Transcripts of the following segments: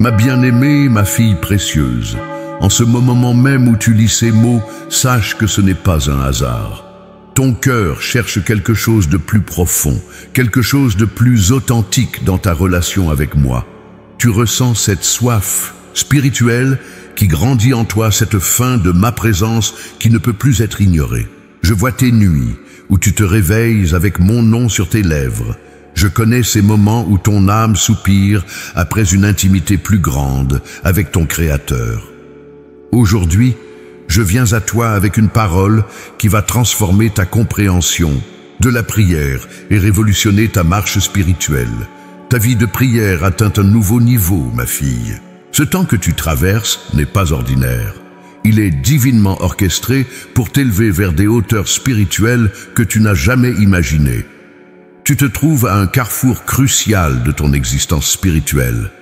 Ma bien-aimée, ma fille précieuse, en ce moment même où tu lis ces mots, sache que ce n'est pas un hasard. Ton cœur cherche quelque chose de plus profond, quelque chose de plus authentique dans ta relation avec moi. Tu ressens cette soif spirituelle qui grandit en toi, cette faim de ma présence qui ne peut plus être ignorée. Je vois tes nuits où tu te réveilles avec mon nom sur tes lèvres. Je connais ces moments où ton âme soupire après une intimité plus grande avec ton Créateur. Aujourd'hui, je viens à toi avec une parole qui va transformer ta compréhension de la prière et révolutionner ta marche spirituelle. Ta vie de prière atteint un nouveau niveau, ma fille. Ce temps que tu traverses n'est pas ordinaire. Il est divinement orchestré pour t'élever vers des hauteurs spirituelles que tu n'as jamais imaginées. Tu te trouves à un carrefour crucial de ton existence spirituelle.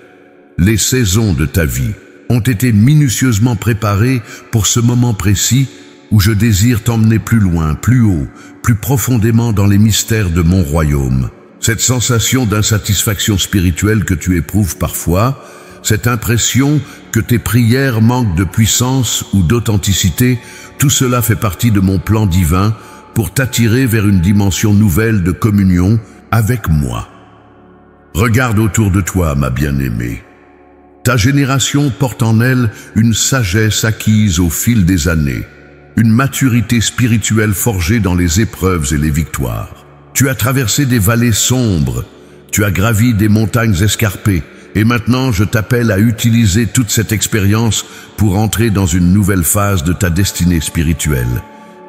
Les saisons de ta vie ont été minutieusement préparées pour ce moment précis où je désire t'emmener plus loin, plus haut, plus profondément dans les mystères de mon royaume. Cette sensation d'insatisfaction spirituelle que tu éprouves parfois, cette impression que tes prières manquent de puissance ou d'authenticité, tout cela fait partie de mon plan divin pour t'attirer vers une dimension nouvelle de communion avec moi. Regarde autour de toi, ma bien-aimée. Ta génération porte en elle une sagesse acquise au fil des années, une maturité spirituelle forgée dans les épreuves et les victoires. Tu as traversé des vallées sombres, tu as gravi des montagnes escarpées, et maintenant je t'appelle à utiliser toute cette expérience pour entrer dans une nouvelle phase de ta destinée spirituelle.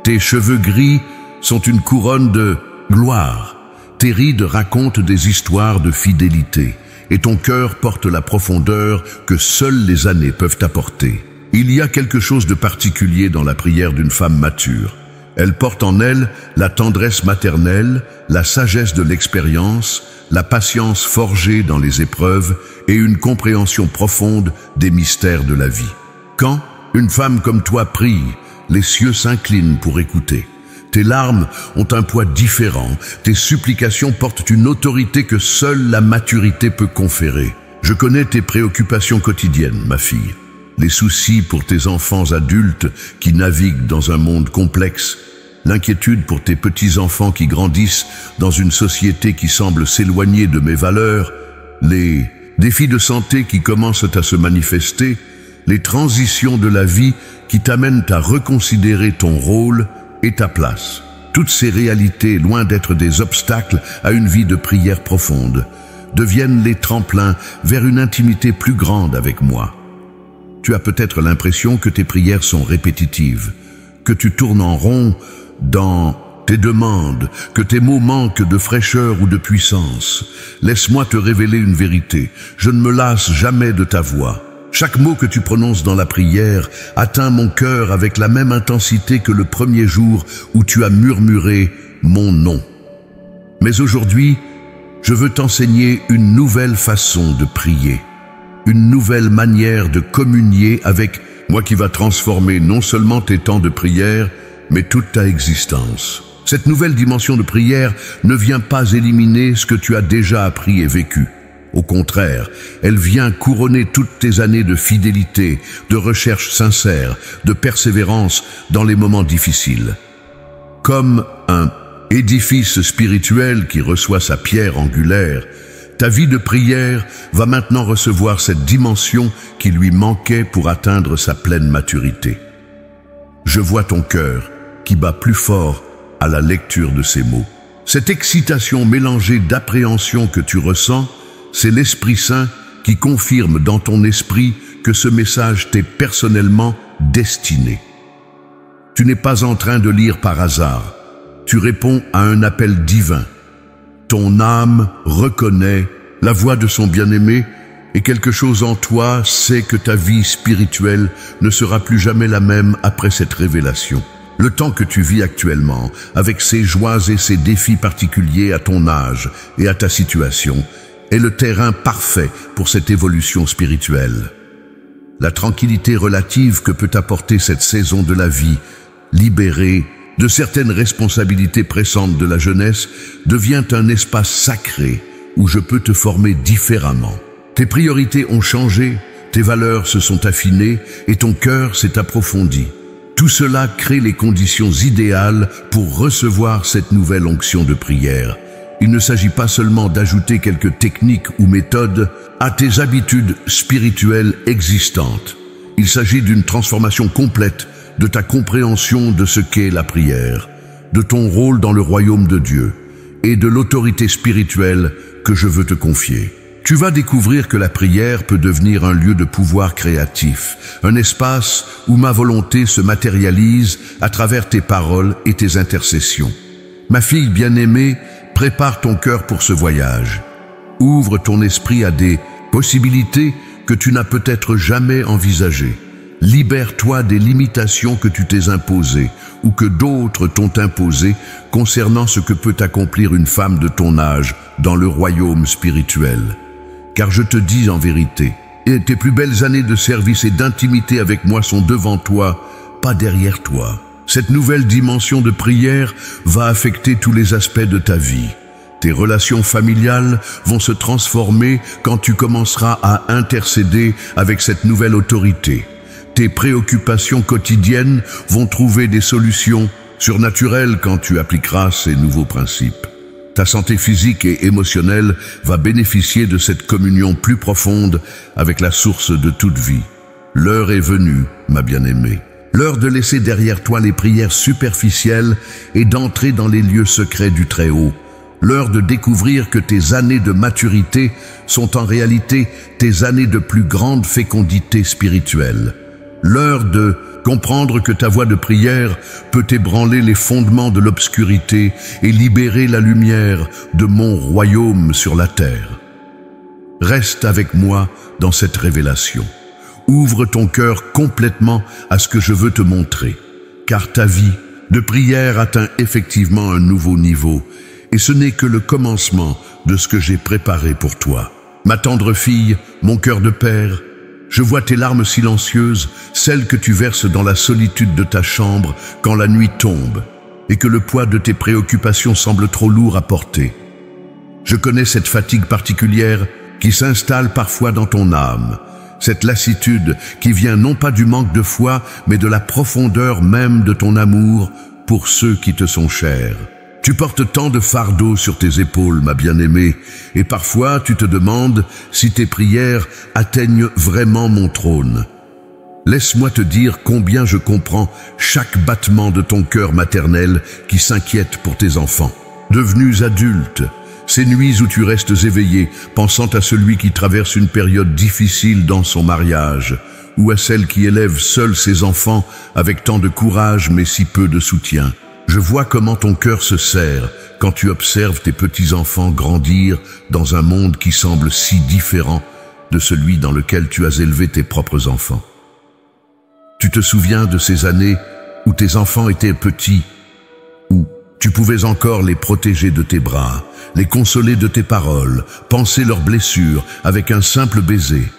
Tes cheveux gris sont une couronne de gloire. Tes rides racontent des histoires de fidélité. Et ton cœur porte la profondeur que seules les années peuvent apporter. Il y a quelque chose de particulier dans la prière d'une femme mature. Elle porte en elle la tendresse maternelle, la sagesse de l'expérience, la patience forgée dans les épreuves et une compréhension profonde des mystères de la vie. Quand une femme comme toi prie, les cieux s'inclinent pour écouter. Tes larmes ont un poids différent, tes supplications portent une autorité que seule la maturité peut conférer. Je connais tes préoccupations quotidiennes, ma fille. Les soucis pour tes enfants adultes qui naviguent dans un monde complexe, l'inquiétude pour tes petits-enfants qui grandissent dans une société qui semble s'éloigner de mes valeurs, les défis de santé qui commencent à se manifester, les transitions de la vie qui t'amènent à reconsidérer ton rôle et ta place. Toutes ces réalités, loin d'être des obstacles à une vie de prière profonde, deviennent les tremplins vers une intimité plus grande avec moi. Tu as peut-être l'impression que tes prières sont répétitives, que tu tournes en rond dans tes demandes, que tes mots manquent de fraîcheur ou de puissance. Laisse-moi te révéler une vérité. Je ne me lasse jamais de ta voix. Chaque mot que tu prononces dans la prière atteint mon cœur avec la même intensité que le premier jour où tu as murmuré mon nom. Mais aujourd'hui, je veux t'enseigner une nouvelle façon de prier, une nouvelle manière de communier avec moi qui va transformer non seulement tes temps de prière, mais toute ta existence. Cette nouvelle dimension de prière ne vient pas éliminer ce que tu as déjà appris et vécu. Au contraire, elle vient couronner toutes tes années de fidélité, de recherche sincère, de persévérance dans les moments difficiles. Comme un édifice spirituel qui reçoit sa pierre angulaire, ta vie de prière va maintenant recevoir cette dimension qui lui manquait pour atteindre sa pleine maturité. Je vois ton cœur qui bat plus fort à la lecture de ces mots. Cette excitation mélangée d'appréhension que tu ressens, c'est l'Esprit Saint qui confirme dans ton esprit que ce message t'est personnellement destiné. Tu n'es pas en train de lire par hasard. Tu réponds à un appel divin. Ton âme reconnaît la voix de son bien-aimé et quelque chose en toi sait que ta vie spirituelle ne sera plus jamais la même après cette révélation. Le temps que tu vis actuellement, avec ses joies et ses défis particuliers à ton âge et à ta situation, est le terrain parfait pour cette évolution spirituelle. La tranquillité relative que peut apporter cette saison de la vie, libérée de certaines responsabilités pressantes de la jeunesse, devient un espace sacré où je peux te former différemment. Tes priorités ont changé, tes valeurs se sont affinées et ton cœur s'est approfondi. Tout cela crée les conditions idéales pour recevoir cette nouvelle onction de prière. Il ne s'agit pas seulement d'ajouter quelques techniques ou méthodes à tes habitudes spirituelles existantes. Il s'agit d'une transformation complète de ta compréhension de ce qu'est la prière, de ton rôle dans le royaume de Dieu et de l'autorité spirituelle que je veux te confier. Tu vas découvrir que la prière peut devenir un lieu de pouvoir créatif, un espace où ma volonté se matérialise à travers tes paroles et tes intercessions. Ma fille bien-aimée, prépare ton cœur pour ce voyage. Ouvre ton esprit à des possibilités que tu n'as peut-être jamais envisagées. Libère-toi des limitations que tu t'es imposées ou que d'autres t'ont imposées concernant ce que peut accomplir une femme de ton âge dans le royaume spirituel. Car je te dis en vérité, et tes plus belles années de service et d'intimité avec moi sont devant toi, pas derrière toi. Cette nouvelle dimension de prière va affecter tous les aspects de ta vie. Tes relations familiales vont se transformer quand tu commenceras à intercéder avec cette nouvelle autorité. Tes préoccupations quotidiennes vont trouver des solutions surnaturelles quand tu appliqueras ces nouveaux principes. Ta santé physique et émotionnelle va bénéficier de cette communion plus profonde avec la source de toute vie. L'heure est venue, ma bien-aimée. L'heure de laisser derrière toi les prières superficielles et d'entrer dans les lieux secrets du Très-Haut. L'heure de découvrir que tes années de maturité sont en réalité tes années de plus grande fécondité spirituelle. L'heure de comprendre que ta voix de prière peut ébranler les fondements de l'obscurité et libérer la lumière de mon royaume sur la terre. Reste avec moi dans cette révélation. Ouvre ton cœur complètement à ce que je veux te montrer, car ta vie de prière atteint effectivement un nouveau niveau, et ce n'est que le commencement de ce que j'ai préparé pour toi. Ma tendre fille, mon cœur de père, je vois tes larmes silencieuses, celles que tu verses dans la solitude de ta chambre quand la nuit tombe et que le poids de tes préoccupations semble trop lourd à porter. Je connais cette fatigue particulière qui s'installe parfois dans ton âme, cette lassitude qui vient non pas du manque de foi, mais de la profondeur même de ton amour pour ceux qui te sont chers. Tu portes tant de fardeaux sur tes épaules, ma bien-aimée, et parfois tu te demandes si tes prières atteignent vraiment mon trône. Laisse-moi te dire combien je comprends chaque battement de ton cœur maternel qui s'inquiète pour tes enfants. Devenus adultes, ces nuits où tu restes éveillé, pensant à celui qui traverse une période difficile dans son mariage, ou à celle qui élève seule ses enfants avec tant de courage mais si peu de soutien. Je vois comment ton cœur se serre quand tu observes tes petits-enfants grandir dans un monde qui semble si différent de celui dans lequel tu as élevé tes propres enfants. Tu te souviens de ces années où tes enfants étaient petits, où tu pouvais encore les protéger de tes bras, les consoler de tes paroles, panser leurs blessures avec un simple baiser.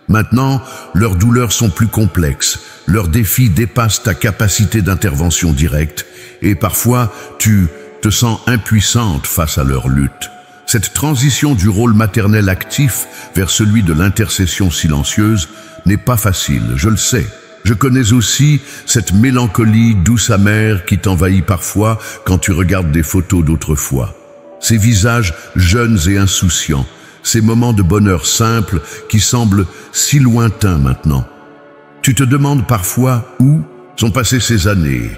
Maintenant, leurs douleurs sont plus complexes, leurs défis dépassent ta capacité d'intervention directe et parfois tu te sens impuissante face à leur lutte. Cette transition du rôle maternel actif vers celui de l'intercession silencieuse n'est pas facile, je le sais. Je connais aussi cette mélancolie douce amère qui t'envahit parfois quand tu regardes des photos d'autrefois. Ces visages jeunes et insouciants, ces moments de bonheur simple qui semblent si lointains maintenant. Tu te demandes parfois où sont passées ces années,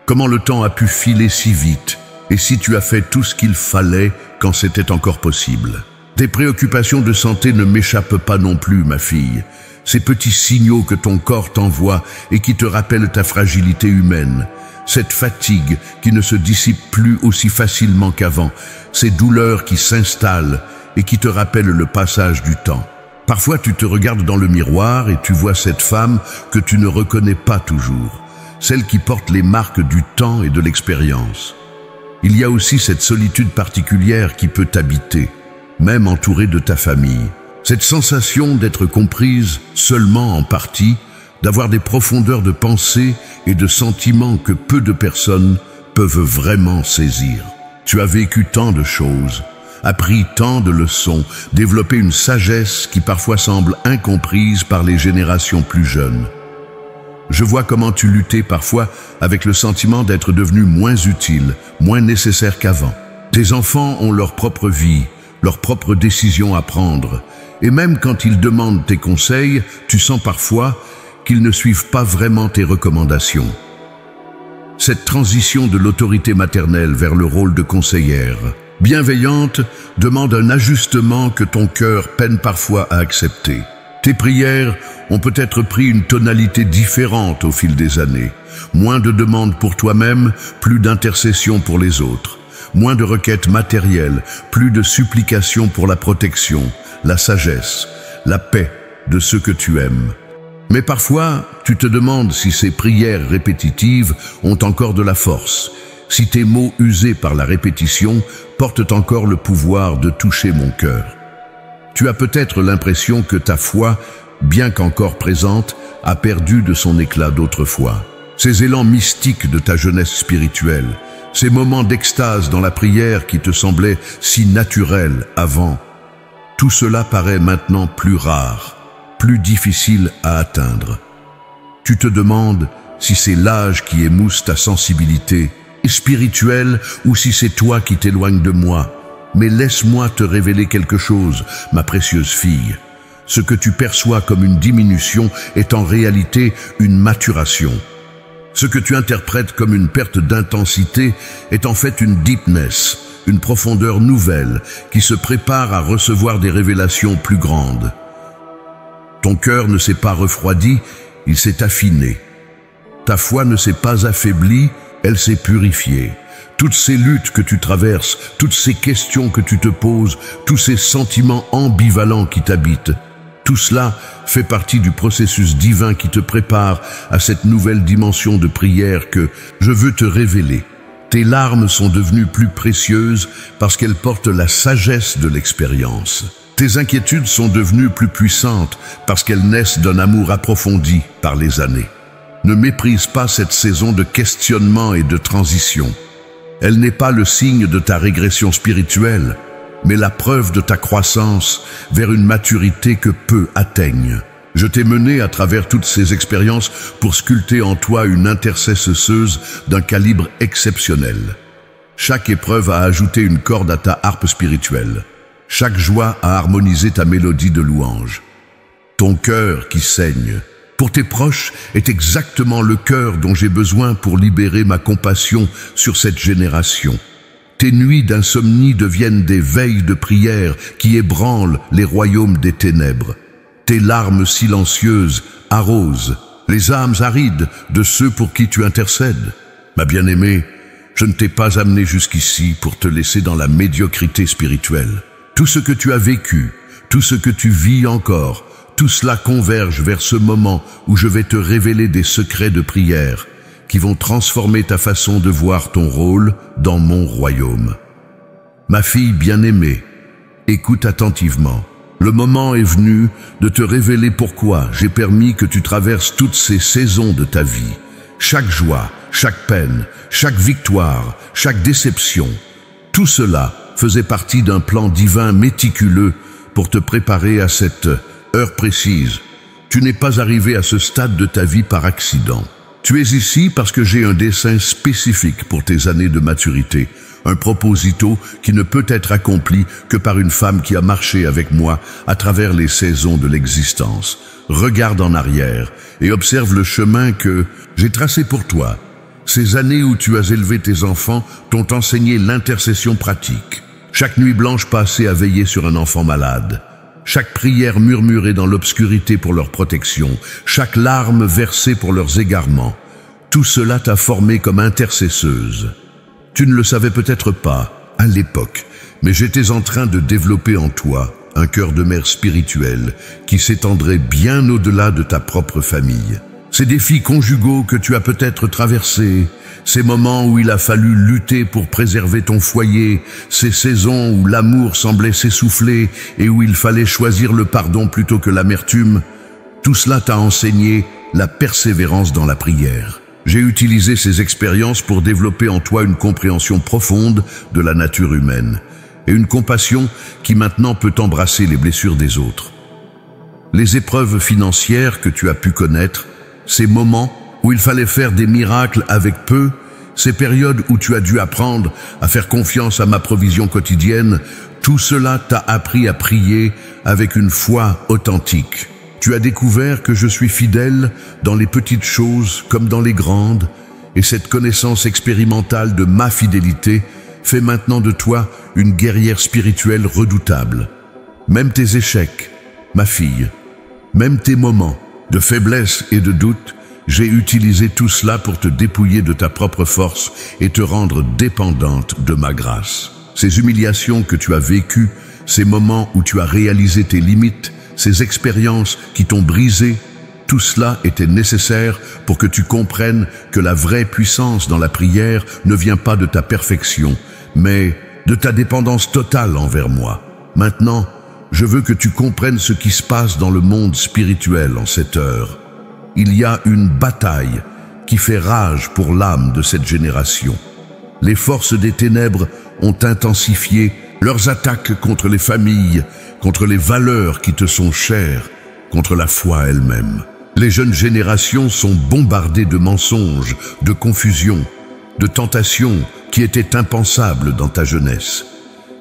comment le temps a pu filer si vite, et si tu as fait tout ce qu'il fallait quand c'était encore possible. Tes préoccupations de santé ne m'échappent pas non plus, ma fille. Ces petits signaux que ton corps t'envoie et qui te rappellent ta fragilité humaine, cette fatigue qui ne se dissipe plus aussi facilement qu'avant, ces douleurs qui s'installent et qui te rappellent le passage du temps. Parfois tu te regardes dans le miroir et tu vois cette femme que tu ne reconnais pas toujours, celle qui porte les marques du temps et de l'expérience. Il y a aussi cette solitude particulière qui peut t'habiter, même entourée de ta famille. Cette sensation d'être comprise seulement en partie, d'avoir des profondeurs de pensée et de sentiments que peu de personnes peuvent vraiment saisir. Tu as vécu tant de choses, appris tant de leçons, développé une sagesse qui parfois semble incomprise par les générations plus jeunes. Je vois comment tu luttais parfois avec le sentiment d'être devenu moins utile, moins nécessaire qu'avant. Tes enfants ont leur propre vie, leurs propres décisions à prendre, et même quand ils demandent tes conseils, tu sens parfois qu'ils ne suivent pas vraiment tes recommandations. Cette transition de l'autorité maternelle vers le rôle de conseillère, bienveillante, demande un ajustement que ton cœur peine parfois à accepter. Tes prières ont peut-être pris une tonalité différente au fil des années. Moins de demandes pour toi-même, plus d'intercessions pour les autres. Moins de requêtes matérielles, plus de supplications pour la protection, la sagesse, la paix de ceux que tu aimes. Mais parfois, tu te demandes si ces prières répétitives ont encore de la force, si tes mots usés par la répétition portent encore le pouvoir de toucher mon cœur. Tu as peut-être l'impression que ta foi, bien qu'encore présente, a perdu de son éclat d'autrefois. Ces élans mystiques de ta jeunesse spirituelle, ces moments d'extase dans la prière qui te semblaient si naturels avant, tout cela paraît maintenant plus rare, plus difficile à atteindre. Tu te demandes si c'est l'âge qui émousse ta sensibilité spirituelle ou si c'est toi qui t'éloignes de moi. Mais laisse-moi te révéler quelque chose, ma précieuse fille. Ce que tu perçois comme une diminution est en réalité une maturation. Ce que tu interprètes comme une perte d'intensité est en fait une deepness, une profondeur nouvelle qui se prépare à recevoir des révélations plus grandes. Ton cœur ne s'est pas refroidi, il s'est affiné. Ta foi ne s'est pas affaiblie, elle s'est purifiée. Toutes ces luttes que tu traverses, toutes ces questions que tu te poses, tous ces sentiments ambivalents qui t'habitent, tout cela fait partie du processus divin qui te prépare à cette nouvelle dimension de prière que je veux te révéler. Tes larmes sont devenues plus précieuses parce qu'elles portent la sagesse de l'expérience. Tes inquiétudes sont devenues plus puissantes parce qu'elles naissent d'un amour approfondi par les années. Ne méprise pas cette saison de questionnement et de transition. Elle n'est pas le signe de ta régression spirituelle, mais la preuve de ta croissance vers une maturité que peu atteignent. Je t'ai mené à travers toutes ces expériences pour sculpter en toi une intercesseuse d'un calibre exceptionnel. Chaque épreuve a ajouté une corde à ta harpe spirituelle. Chaque joie a harmonisé ta mélodie de louange. Ton cœur qui saigne, pour tes proches, est exactement le cœur dont j'ai besoin pour libérer ma compassion sur cette génération. Tes nuits d'insomnie deviennent des veilles de prière qui ébranlent les royaumes des ténèbres. Tes larmes silencieuses arrosent les âmes arides de ceux pour qui tu intercèdes. Ma bien-aimée, je ne t'ai pas amené jusqu'ici pour te laisser dans la médiocrité spirituelle. Tout ce que tu as vécu, tout ce que tu vis encore, tout cela converge vers ce moment où je vais te révéler des secrets de prière qui vont transformer ta façon de voir ton rôle dans mon royaume. Ma fille bien-aimée, écoute attentivement. Le moment est venu de te révéler pourquoi j'ai permis que tu traverses toutes ces saisons de ta vie. Chaque joie, chaque peine, chaque victoire, chaque déception, tout cela faisait partie d'un plan divin méticuleux pour te préparer à cette heure précise. Tu n'es pas arrivé à ce stade de ta vie par accident. Tu es ici parce que j'ai un dessein spécifique pour tes années de maturité, un proposito qui ne peut être accompli que par une femme qui a marché avec moi à travers les saisons de l'existence. Regarde en arrière et observe le chemin que j'ai tracé pour toi. Ces années où tu as élevé tes enfants t'ont enseigné l'intercession pratique. Chaque nuit blanche passée à veiller sur un enfant malade. Chaque prière murmurée dans l'obscurité pour leur protection. Chaque larme versée pour leurs égarements. Tout cela t'a formée comme intercesseuse. Tu ne le savais peut-être pas à l'époque, mais j'étais en train de développer en toi un cœur de mère spirituel qui s'étendrait bien au-delà de ta propre famille. Ces défis conjugaux que tu as peut-être traversés, ces moments où il a fallu lutter pour préserver ton foyer, ces saisons où l'amour semblait s'essouffler et où il fallait choisir le pardon plutôt que l'amertume, tout cela t'a enseigné la persévérance dans la prière. J'ai utilisé ces expériences pour développer en toi une compréhension profonde de la nature humaine. et une compassion qui maintenant peut embrasser les blessures des autres. Les épreuves financières que tu as pu connaître, ces moments où il fallait faire des miracles avec peu, ces périodes où tu as dû apprendre à faire confiance à ma provision quotidienne, tout cela t'a appris à prier avec une foi authentique. Tu as découvert que je suis fidèle dans les petites choses comme dans les grandes, et cette connaissance expérimentale de ma fidélité fait maintenant de toi une guerrière spirituelle redoutable. Même tes échecs, ma fille, même tes moments de faiblesse et de doute, j'ai utilisé tout cela pour te dépouiller de ta propre force et te rendre dépendante de ma grâce. Ces humiliations que tu as vécues, ces moments où tu as réalisé tes limites, ces expériences qui t'ont brisé, tout cela était nécessaire pour que tu comprennes que la vraie puissance dans la prière ne vient pas de ta perfection, mais de ta dépendance totale envers moi. Maintenant, je veux que tu comprennes ce qui se passe dans le monde spirituel en cette heure. Il y a une bataille qui fait rage pour l'âme de cette génération. Les forces des ténèbres ont intensifié leurs attaques contre les familles, contre les valeurs qui te sont chères, contre la foi elle-même. Les jeunes générations sont bombardées de mensonges, de confusion, de tentations qui étaient impensables dans ta jeunesse.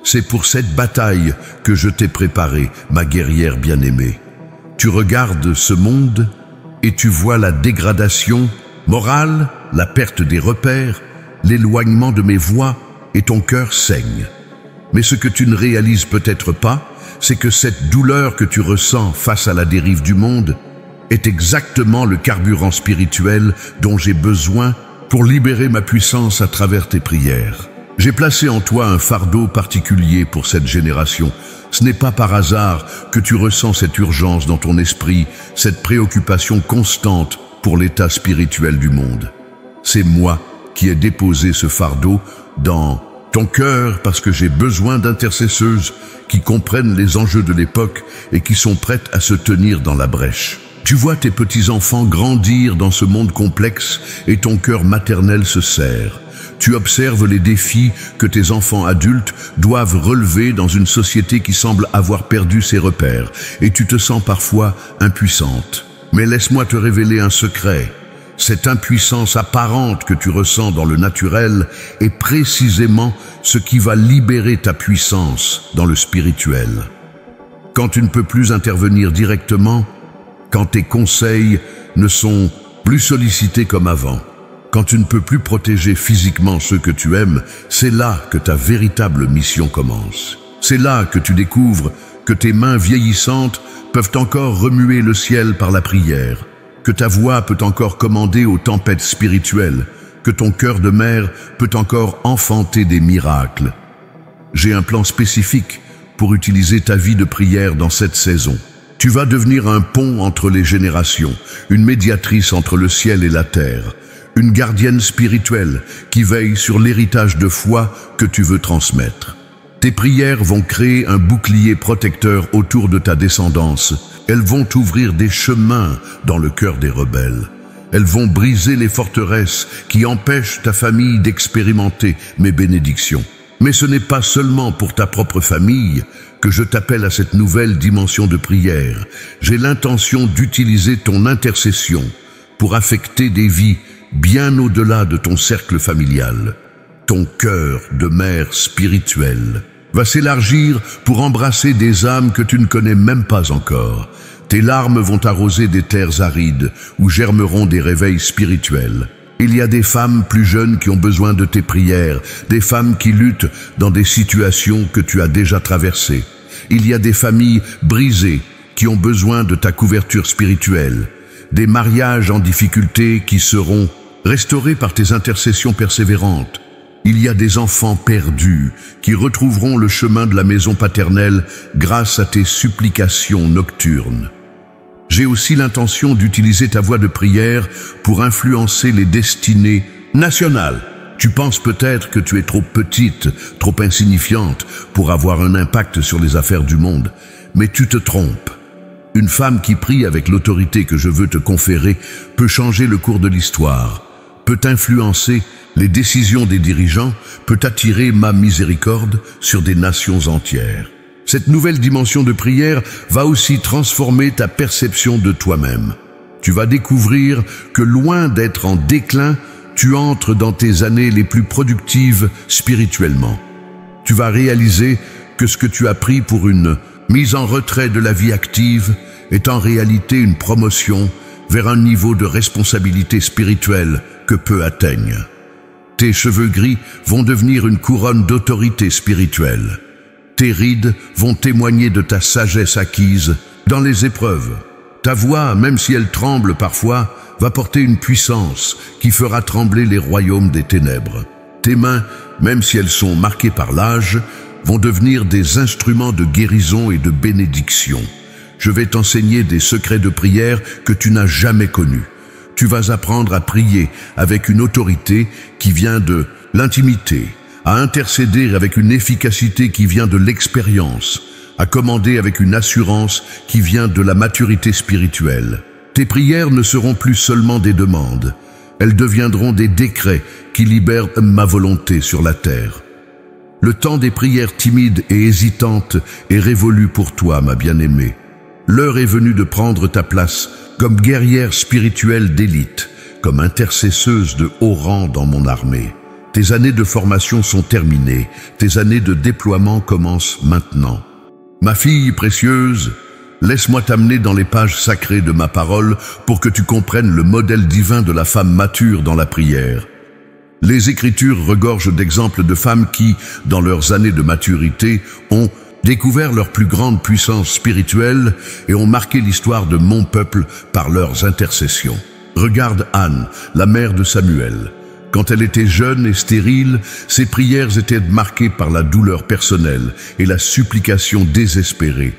C'est pour cette bataille que je t'ai préparée, ma guerrière bien-aimée. Tu regardes ce monde et tu vois la dégradation morale, la perte des repères, l'éloignement de mes voies, et ton cœur saigne. Mais ce que tu ne réalises peut-être pas, c'est que cette douleur que tu ressens face à la dérive du monde est exactement le carburant spirituel dont j'ai besoin pour libérer ma puissance à travers tes prières. J'ai placé en toi un fardeau particulier pour cette génération. Ce n'est pas par hasard que tu ressens cette urgence dans ton esprit, cette préoccupation constante pour l'état spirituel du monde. C'est moi qui ai déposé ce fardeau dans ton cœur parce que j'ai besoin d'intercesseuses qui comprennent les enjeux de l'époque et qui sont prêtes à se tenir dans la brèche. Tu vois tes petits-enfants grandir dans ce monde complexe et ton cœur maternel se serre. Tu observes les défis que tes enfants adultes doivent relever dans une société qui semble avoir perdu ses repères et tu te sens parfois impuissante. Mais laisse-moi te révéler un secret. Cette impuissance apparente que tu ressens dans le naturel est précisément ce qui va libérer ta puissance dans le spirituel. Quand tu ne peux plus intervenir directement, quand tes conseils ne sont plus sollicités comme avant, quand tu ne peux plus protéger physiquement ceux que tu aimes, c'est là que ta véritable mission commence. C'est là que tu découvres que tes mains vieillissantes peuvent encore remuer le ciel par la prière, que ta voix peut encore commander aux tempêtes spirituelles, que ton cœur de mère peut encore enfanter des miracles. J'ai un plan spécifique pour utiliser ta vie de prière dans cette saison. Tu vas devenir un pont entre les générations, une médiatrice entre le ciel et la terre, une gardienne spirituelle qui veille sur l'héritage de foi que tu veux transmettre. Tes prières vont créer un bouclier protecteur autour de ta descendance. Elles vont ouvrir des chemins dans le cœur des rebelles. Elles vont briser les forteresses qui empêchent ta famille d'expérimenter mes bénédictions. Mais ce n'est pas seulement pour ta propre famille que je t'appelle à cette nouvelle dimension de prière. J'ai l'intention d'utiliser ton intercession pour affecter des vies bien au-delà de ton cercle familial. Ton cœur de mère spirituelle va s'élargir pour embrasser des âmes que tu ne connais même pas encore. Tes larmes vont arroser des terres arides où germeront des réveils spirituels. Il y a des femmes plus jeunes qui ont besoin de tes prières, des femmes qui luttent dans des situations que tu as déjà traversées. Il y a des familles brisées qui ont besoin de ta couverture spirituelle, des mariages en difficulté qui seront restaurés par tes intercessions persévérantes. Il y a des enfants perdus qui retrouveront le chemin de la maison paternelle grâce à tes supplications nocturnes. J'ai aussi l'intention d'utiliser ta voix de prière pour influencer les destinées nationales. Tu penses peut-être que tu es trop petite, trop insignifiante pour avoir un impact sur les affaires du monde, mais tu te trompes. Une femme qui prie avec l'autorité que je veux te conférer peut changer le cours de l'histoire, peut influencer les décisions des dirigeants peut attirer ma miséricorde sur des nations entières. Cette nouvelle dimension de prière va aussi transformer ta perception de toi-même. Tu vas découvrir que loin d'être en déclin, tu entres dans tes années les plus productives spirituellement. Tu vas réaliser que ce que tu as pris pour une mise en retrait de la vie active est en réalité une promotion vers un niveau de responsabilité spirituelle que peu atteignent. Tes cheveux gris vont devenir une couronne d'autorité spirituelle. Tes rides vont témoigner de ta sagesse acquise dans les épreuves. Ta voix, même si elle tremble parfois, va porter une puissance qui fera trembler les royaumes des ténèbres. Tes mains, même si elles sont marquées par l'âge, vont devenir des instruments de guérison et de bénédiction. Je vais t'enseigner des secrets de prière que tu n'as jamais connus. Tu vas apprendre à prier avec une autorité qui vient de l'intimité, à intercéder avec une efficacité qui vient de l'expérience, à commander avec une assurance qui vient de la maturité spirituelle. Tes prières ne seront plus seulement des demandes, elles deviendront des décrets qui libèrent ma volonté sur la terre. Le temps des prières timides et hésitantes est révolu pour toi, ma bien-aimée. L'heure est venue de prendre ta place comme guerrière spirituelle d'élite, comme intercesseuse de haut rang dans mon armée. Tes années de formation sont terminées, tes années de déploiement commencent maintenant. Ma fille précieuse, laisse-moi t'amener dans les pages sacrées de ma parole pour que tu comprennes le modèle divin de la femme mature dans la prière. Les Écritures regorgent d'exemples de femmes qui, dans leurs années de maturité, ont découvert leur plus grande puissance spirituelle et ont marqué l'histoire de mon peuple par leurs intercessions. Regarde Anne, la mère de Samuel. Quand elle était jeune et stérile, ses prières étaient marquées par la douleur personnelle et la supplication désespérée.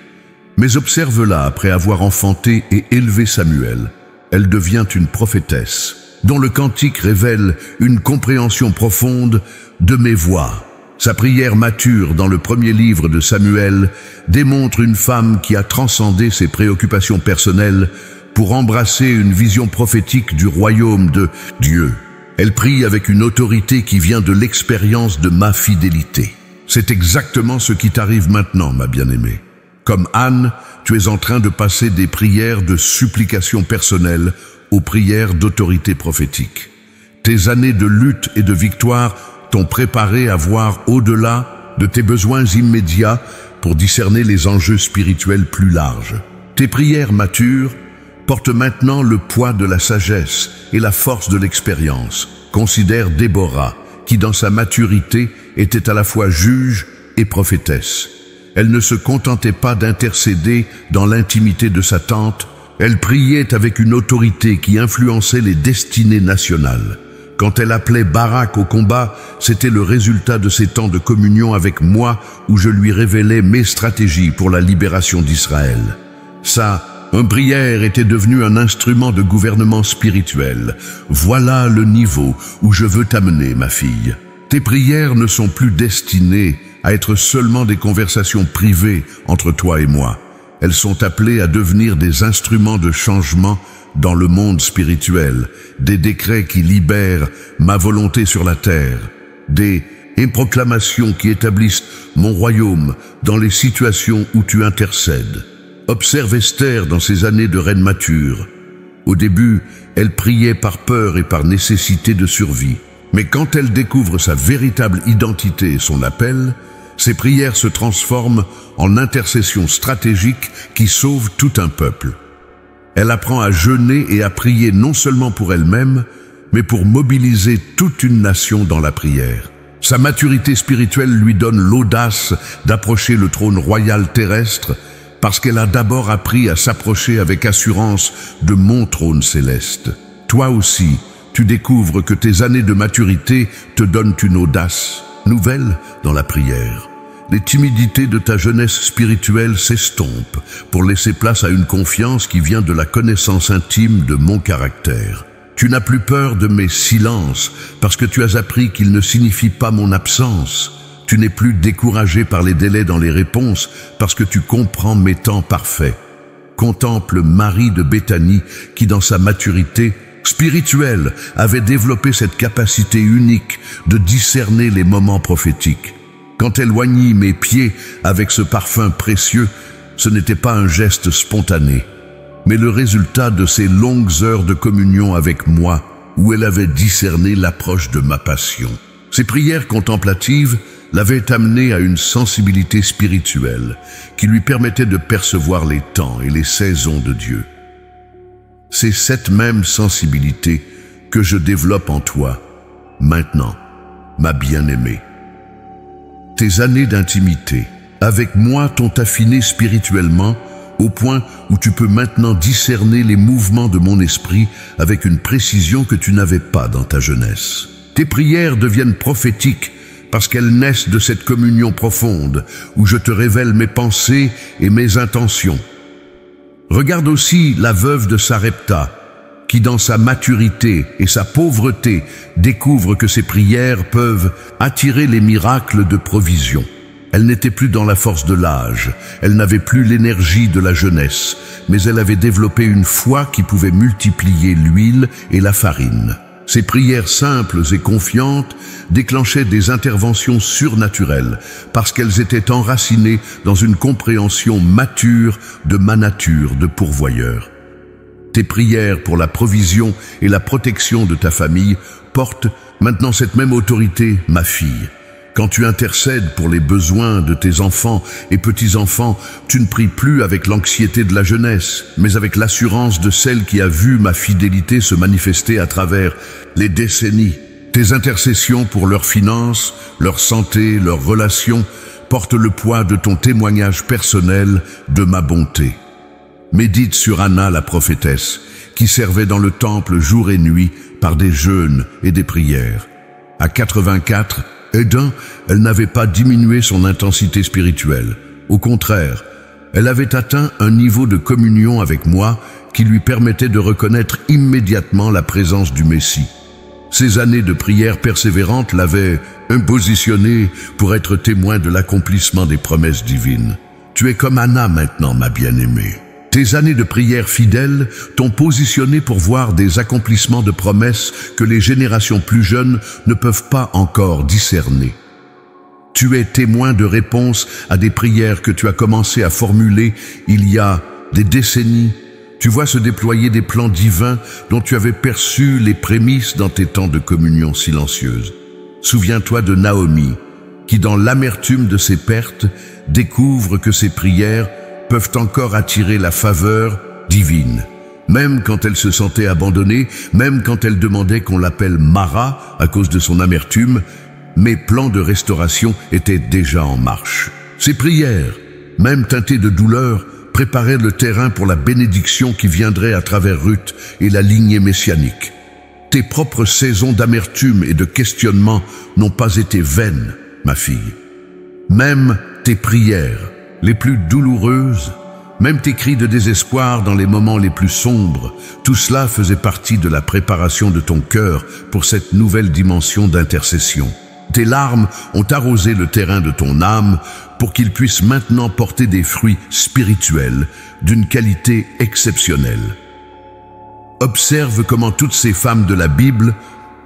Mais observe-la après avoir enfanté et élevé Samuel. Elle devient une prophétesse, dont le cantique révèle une compréhension profonde de mes voix. Sa prière mature dans le premier livre de Samuel démontre une femme qui a transcendé ses préoccupations personnelles pour embrasser une vision prophétique du royaume de Dieu. Elle prie avec une autorité qui vient de l'expérience de ma fidélité. C'est exactement ce qui t'arrive maintenant, ma bien-aimée. Comme Anne, tu es en train de passer des prières de supplication personnelle aux prières d'autorité prophétique. Tes années de lutte et de victoire t'ont préparé à voir au-delà de tes besoins immédiats pour discerner les enjeux spirituels plus larges. Tes prières matures portent maintenant le poids de la sagesse et la force de l'expérience. Considère Déborah, qui dans sa maturité était à la fois juge et prophétesse. Elle ne se contentait pas d'intercéder dans l'intimité de sa tente, elle priait avec une autorité qui influençait les destinées nationales. Quand elle appelait Barak au combat, c'était le résultat de ces temps de communion avec moi où je lui révélais mes stratégies pour la libération d'Israël. Sa prière était devenue un instrument de gouvernement spirituel. Voilà le niveau où je veux t'amener, ma fille. Tes prières ne sont plus destinées à être seulement des conversations privées entre toi et moi. Elles sont appelées à devenir des instruments de changement dans le monde spirituel, des décrets qui libèrent ma volonté sur la terre, des proclamations qui établissent mon royaume dans les situations où tu intercèdes. Observe Esther dans ses années de reine mature. Au début, elle priait par peur et par nécessité de survie. Mais quand elle découvre sa véritable identité et son appel, ses prières se transforment en intercession stratégique qui sauve tout un peuple. Elle apprend à jeûner et à prier non seulement pour elle-même, mais pour mobiliser toute une nation dans la prière. Sa maturité spirituelle lui donne l'audace d'approcher le trône royal terrestre parce qu'elle a d'abord appris à s'approcher avec assurance de mon trône céleste. Toi aussi, tu découvres que tes années de maturité te donnent une audace nouvelle dans la prière. Les timidités de ta jeunesse spirituelle s'estompent pour laisser place à une confiance qui vient de la connaissance intime de mon caractère. Tu n'as plus peur de mes silences parce que tu as appris qu'ils ne signifient pas mon absence. Tu n'es plus découragé par les délais dans les réponses parce que tu comprends mes temps parfaits. Contemple Marie de Béthanie qui, dans sa maturité, spirituelle, avait développé cette capacité unique de discerner les moments prophétiques. Quand elle oignit mes pieds avec ce parfum précieux, ce n'était pas un geste spontané, mais le résultat de ces longues heures de communion avec moi, où elle avait discerné l'approche de ma passion. Ces prières contemplatives l'avaient amenée à une sensibilité spirituelle qui lui permettait de percevoir les temps et les saisons de Dieu. C'est cette même sensibilité que je développe en toi, maintenant, ma bien-aimée. Tes années d'intimité avec moi t'ont affiné spirituellement au point où tu peux maintenant discerner les mouvements de mon esprit avec une précision que tu n'avais pas dans ta jeunesse. Tes prières deviennent prophétiques parce qu'elles naissent de cette communion profonde où je te révèle mes pensées et mes intentions. Regarde aussi la veuve de Sarepta, qui dans sa maturité et sa pauvreté découvre que ses prières peuvent attirer les miracles de provision. Elle n'était plus dans la force de l'âge, elle n'avait plus l'énergie de la jeunesse, mais elle avait développé une foi qui pouvait multiplier l'huile et la farine. Ses prières simples et confiantes déclenchaient des interventions surnaturelles parce qu'elles étaient enracinées dans une compréhension mature de ma nature de pourvoyeur. Tes prières pour la provision et la protection de ta famille portent maintenant cette même autorité, ma fille. Quand tu intercèdes pour les besoins de tes enfants et petits-enfants, tu ne pries plus avec l'anxiété de la jeunesse, mais avec l'assurance de celle qui a vu ma fidélité se manifester à travers les décennies. Tes intercessions pour leurs finances, leur santé, leurs relations portent le poids de ton témoignage personnel de ma bonté. Médite sur Anna la prophétesse, qui servait dans le temple jour et nuit par des jeûnes et des prières. À 84, elle n'avait pas diminué son intensité spirituelle. Au contraire, elle avait atteint un niveau de communion avec moi qui lui permettait de reconnaître immédiatement la présence du Messie. Ces années de prière persévérante l'avaient positionnée pour être témoin de l'accomplissement des promesses divines. Tu es comme Anna maintenant, ma bien-aimée. Tes années de prière fidèle t'ont positionné pour voir des accomplissements de promesses que les générations plus jeunes ne peuvent pas encore discerner. Tu es témoin de réponses à des prières que tu as commencé à formuler il y a des décennies. Tu vois se déployer des plans divins dont tu avais perçu les prémices dans tes temps de communion silencieuse. Souviens-toi de Naomi, qui dans l'amertume de ses pertes découvre que ses prières peuvent encore attirer la faveur divine. Même quand elle se sentait abandonnée, même quand elle demandait qu'on l'appelle Mara à cause de son amertume, mes plans de restauration étaient déjà en marche. Ces prières, même teintées de douleur, préparaient le terrain pour la bénédiction qui viendrait à travers Ruth et la lignée messianique. Tes propres saisons d'amertume et de questionnement n'ont pas été vaines, ma fille. Même tes prières les plus douloureuses, même tes cris de désespoir dans les moments les plus sombres, tout cela faisait partie de la préparation de ton cœur pour cette nouvelle dimension d'intercession. Tes larmes ont arrosé le terrain de ton âme pour qu'il puisse maintenant porter des fruits spirituels d'une qualité exceptionnelle. Observe comment toutes ces femmes de la Bible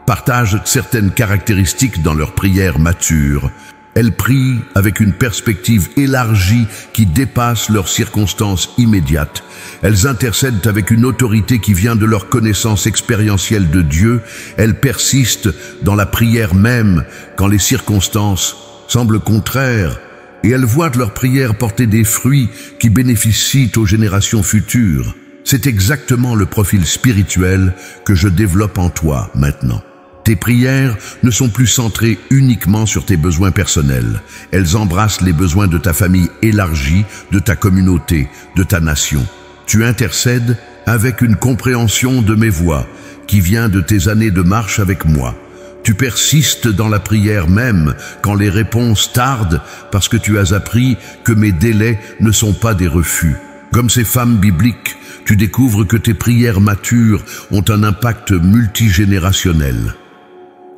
partagent certaines caractéristiques dans leurs prières matures. Elles prient avec une perspective élargie qui dépasse leurs circonstances immédiates. Elles intercèdent avec une autorité qui vient de leur connaissance expérientielle de Dieu. Elles persistent dans la prière même quand les circonstances semblent contraires. Et elles voient leurs prières porter des fruits qui bénéficient aux générations futures. C'est exactement le profil spirituel que je développe en toi maintenant. Tes prières ne sont plus centrées uniquement sur tes besoins personnels. Elles embrassent les besoins de ta famille élargie, de ta communauté, de ta nation. Tu intercèdes avec une compréhension de mes voies qui vient de tes années de marche avec moi. Tu persistes dans la prière même quand les réponses tardent parce que tu as appris que mes délais ne sont pas des refus. Comme ces femmes bibliques, tu découvres que tes prières matures ont un impact multigénérationnel.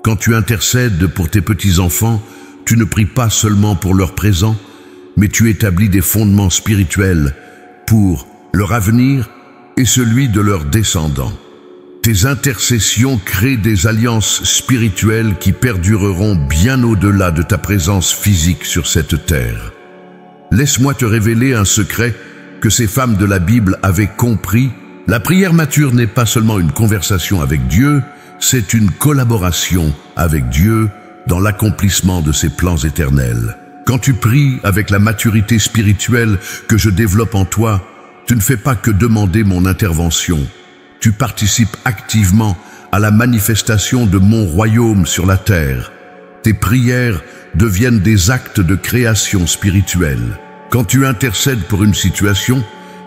Quand tu intercèdes pour tes petits-enfants, tu ne pries pas seulement pour leur présent, mais tu établis des fondements spirituels pour leur avenir et celui de leurs descendants. Tes intercessions créent des alliances spirituelles qui perdureront bien au-delà de ta présence physique sur cette terre. Laisse-moi te révéler un secret que ces femmes de la Bible avaient compris. La prière mature n'est pas seulement une conversation avec Dieu, c'est une collaboration avec Dieu dans l'accomplissement de ses plans éternels. Quand tu pries avec la maturité spirituelle que je développe en toi, tu ne fais pas que demander mon intervention. Tu participes activement à la manifestation de mon royaume sur la terre. Tes prières deviennent des actes de création spirituelle. Quand tu intercèdes pour une situation,